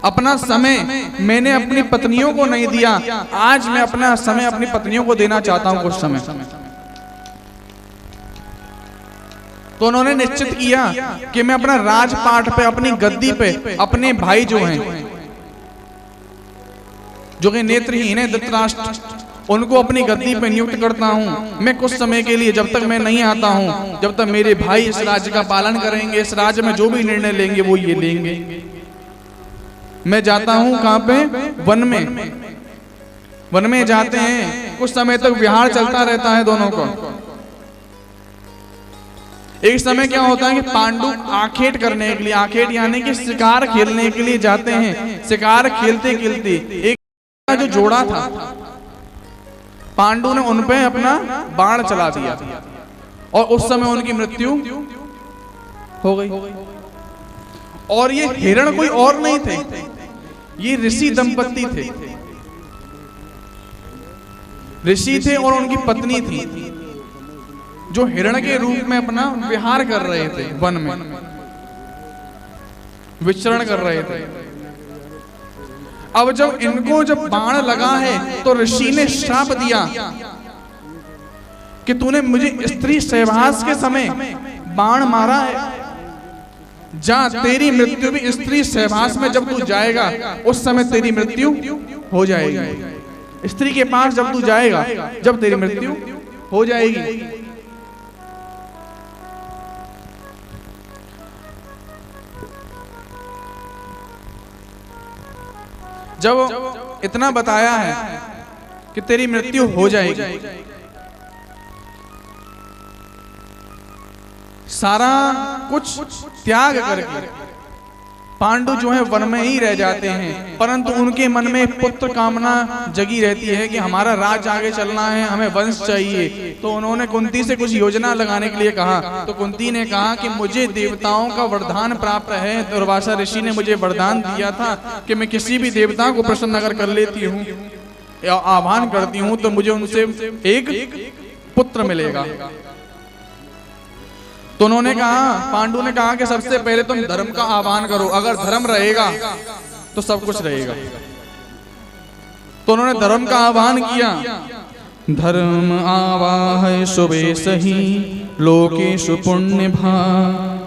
अपना समय मैंने अपनी पत्नियों को नहीं दिया, आज मैं अपना समय अपनी पत्नियों को देना चाहता हूं कुछ समय। तो उन्होंने निश्चित किया कि मैं अपना राजपाट पे, अपनी गद्दी पे अपने भाई जो हैं, जो कि नेत्रहीन है धृतराष्ट्र, उनको अपनी गद्दी पे नियुक्त करता हूं। मैं कुछ समय के लिए, जब तक मैं नहीं आता हूं, जब तक मेरे भाई इस राज्य का पालन करेंगे, इस राज्य में जो भी निर्णय लेंगे वो ये लेंगे। मैं जाता हूं कहां पे? वन में। वन में जाते हैं, कुछ समय तक विहार चलता रहता है दोनों को। एक समय क्या होता है कि पांडु आखेट करने के लिए, आखेट यानी कि शिकार खेलने के लिए जाते हैं। शिकार खेलते खेलते एक जो जोड़ा था, पांडु ने उन पे अपना बाण चला दिया और उस समय उनकी मृत्यु हो गई। और ये हिरण कोई और नहीं थे, ये ऋषि दंपति थे। ऋषि थे और उनकी पत्नी थी, जो हिरण के रूप में अपना विहार कर रहे थे, वन में विचरण कर रहे थे। अब जब बाण लगा है तो ऋषि ने श्राप दिया कि तूने मुझे स्त्री सहवास के समय बाण मारा है, जा तेरी मृत्यु भी स्त्री सहवास में जब तू जाएगा उस समय तेरी मृत्यु हो जाएगी। स्त्री के पास जब तू जाएगा जब तेरी मृत्यु हो जाएगी। जब इतना बताया है कि तेरी मृत्यु हो जाएगी, सारा कुछ त्याग करके पांडु जो है वन में ही रह जाते हैं। परंतु उनके मन में पुत्र कामना जगी रहती है कि हमारा राज आगे चलना है, हमें वंश चाहिए। तो उन्होंने कुंती से कुछ योजना लगाने के लिए कहा। तो कुंती ने कहा कि मुझे देवताओं का वरदान प्राप्त है, दुर्वासा ऋषि ने मुझे वरदान दिया था कि मैं किसी भी देवता को प्रसन्न अगर कर लेती हूँ या आह्वान करती हूँ तो मुझे उनसे एक पुत्र मिलेगा। तो उन्होंने कहा, पांडु ने कहा कि सबसे पहले तुम धर्म का आह्वान करो, अगर धर्म रहेगा तो सब कुछ रहेगा। तो उन्होंने धर्म का आह्वान किया। धर्म आवाह शुभे सही लोकेषु पुण्य भा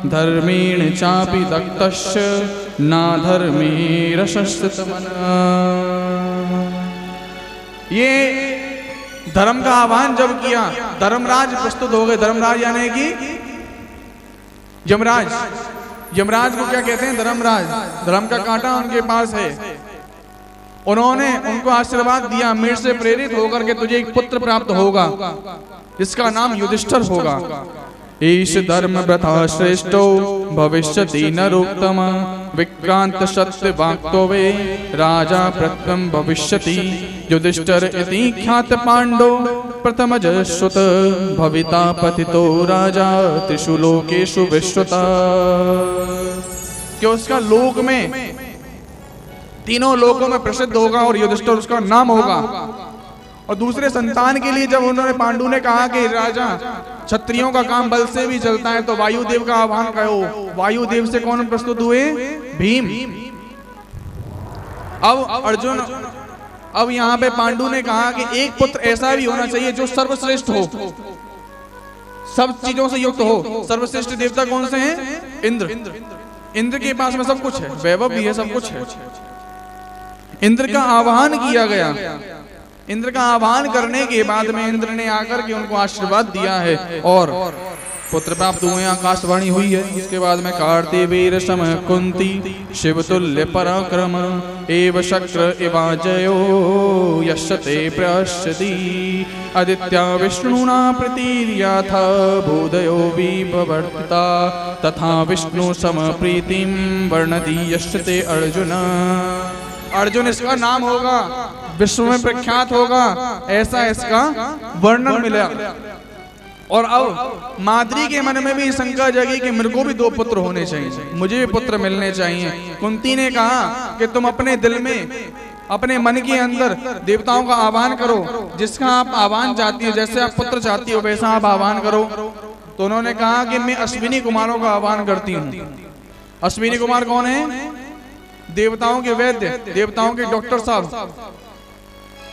धर्मेण चापि दत्तस्य ना धर्मे रसस्तमना। ये धर्म का आह्वान जब किया, धर्मराज प्रस्तुत हो गए। धर्मराज यानी कि यमराज। यमराज को क्या कहते हैं? धर्मराज। धर्म का कांटा उनके पास है। उन्होंने उनको आशीर्वाद दिया, मेरे से प्रेरित होकर के तुझे एक पुत्र प्राप्त होगा, इसका नाम युधिष्ठिर होगा। ईश धर्म प्रथा श्रेष्ठो भविष्यति नरोत्तम विक्रांत सत्य वाक्तवे राजा प्रथम भविष्यति युधिष्ठिर इति ख्यात पांडो प्रथमज श्रुत भविता पतितो राजा त्रिषु लोकेषु विश्रुता। कि उसका लोक में तीनों लोकों में प्रसिद्ध होगा और युधिष्ठिर उसका नाम होगा। और दूसरे संतान के लिए जब उन्होंने पांडु ने कहा कि राजा क्षत्रियों का काम बल से भी चलता है तो वायुदेव का आह्वान करो। वायुदेव से कौन प्रस्तुत हुए? भीम। अब अर्जुन, अब यहाँ पे पांडु ने कहा कि एक पुत्र ऐसा भी होना चाहिए जो सर्वश्रेष्ठ हो, सब चीजों से युक्त हो। सर्वश्रेष्ठ देवता कौन से हैं? इंद्र। इंद्र के पास में सब कुछ है, वैभव भी है, सब कुछ है। इंद्र का आह्वान किया गया। इंद्र का आह्वान करने के बाद में इंद्र ने आकर के उनको आशीर्वाद दिया है और पुत्र प्राप्त हुए। आकाशवाणी हुई है। उसके बाद में कार्तिवीर सम कुंती शिवतुल्य पराक्रम एव शक्र इवाजयो यशते प्रश्यति आदित्या विष्णुना प्रीतिर्याथा भूदयो विपवर्तिता तथा विष्णु सम प्रीतिम वर्णति यशते अर्जुन। अर्जुन इसका नाम होगा, विश्व में प्रख्यात होगा, ऐसा इसका वर्णन मिला। और अब माद्री के मन में भी शंका जगी कि मेरे को भी 2 पुत्र होने चाहिए, मुझे भी पुत्र मिलने चाहिए। कुंती ने कहा कि तुम अपने दिल में, अपने मन के अंदर देवताओं का आह्वान करो, जिसका आप आह्वान चाहती हो, जैसे आप पुत्र चाहती हो वैसा आप आह्वान करो। तो उन्होंने कहा कि मैं अश्विनी कुमारों का आह्वान करती हूँ। अश्विनी कुमार कौन है? देवताओं के वैद्य, देवताओं के डॉक्टर साहब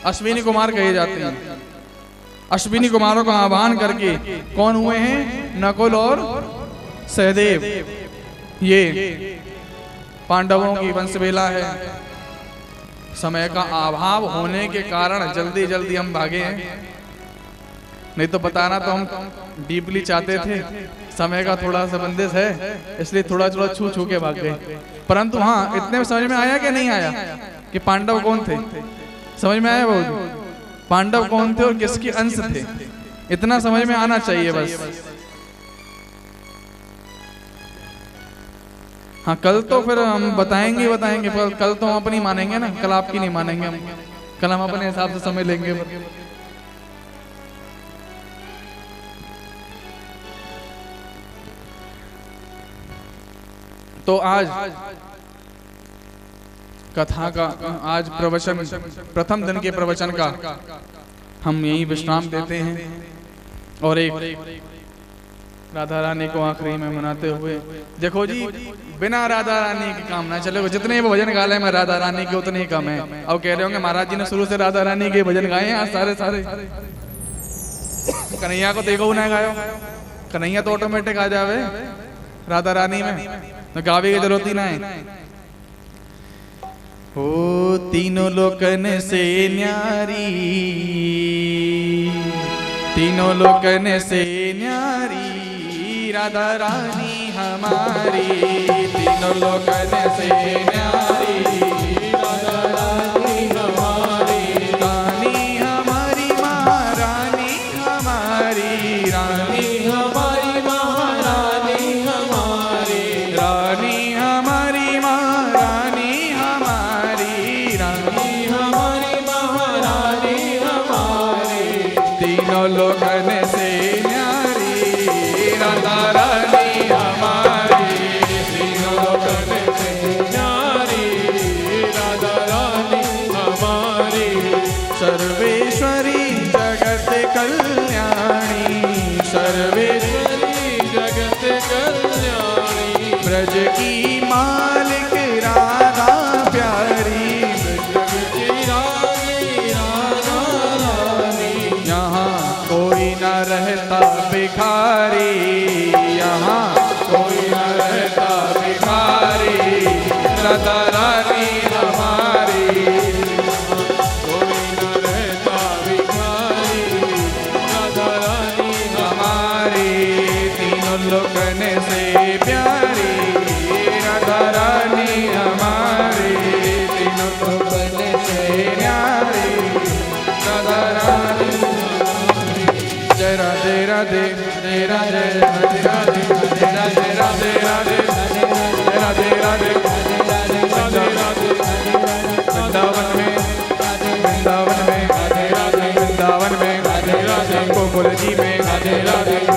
अश्विनी कुमार कहे जाते हैं। अश्विनी कुमारों का आह्वान करके कौन हुए हैं? नकुल और सहदेव। ये पांडवों की वंशवेला है। समय का अभाव होने के कारण जल्दी जल्दी हम भागे हैं, नहीं तो बताना तो हम डीपली चाहते थे। समय का थोड़ा सा बंदिश है, इसलिए थोड़ा थोड़ा छू छू के भाग गए। परंतु हाँ, इतने में समझ में आया कि नहीं आया कि पांडव कौन थे? समझ में आया बहुत? पांडव कौन थे और किसके अंश थे, इतना समझ में आना चाहिए बस। हाँ, कल तो फिर हम बताएंगे पर कल तो हम अपनी मानेंगे ना, कल आपकी नहीं मानेंगे हम। कल हम अपने हिसाब से समय लेंगे। तो आज कथा का, आज प्रवचन, प्रथम दिन के प्रवचन का हम यही विश्राम देते हैं और एक राधा रानी को आखिरी में मनाते हुए। देखो जी, बिना राधा रानी के काम ना चले। जितने वो भजन गा ले मैं राधा रानी के उतने ही कम है। अब कह रहे होंगे महाराज जी ने शुरू से राधा रानी के भजन गाए हैं आज सारे। कन्हैया को देखो ना गायो, कन्हैया तो ऑटोमेटिक आ जावे राधा रानी में, तो गावे की जरूरत ही ना है। ओ तीनों लोकन से न्यारी, तीनों लोकन से न्यारी राधा रानी हमारी। तीनों लोकन से न्यारी राधा रानी हमारी। रानी हमारी महारानी हमारी, रानी हमारी महारानी हमारी, रानी हमारी महारानी हमारी, रानी हमारी महारानी हमारी। तीनों लोकन से न्यारी राधा रानी हमारी। तीनों लोकन से न्यारी राधा रानी हमारी। सर्वेश्वरी जगत कल्याणी, सर्वेश्वरी जगत कल्याणी। ब्रज की मालिक राधा प्यारी, ब्रज की रानी राधा रानी। यहाँ कोई न रहता भिखारी, यहाँ कोई न रहता भिखारी राधा रानी हमारी। कोई न रहता भिखारी राधा रानी हमारी। तीनों लोकन से प्यारी राधा रानी हमारी। तीनों लोकन से प्यारी राधा रानी। जय राधे राधे, जय राधे राधे, राधे राधे राधे, राधे राधे राधे, राधे राधे।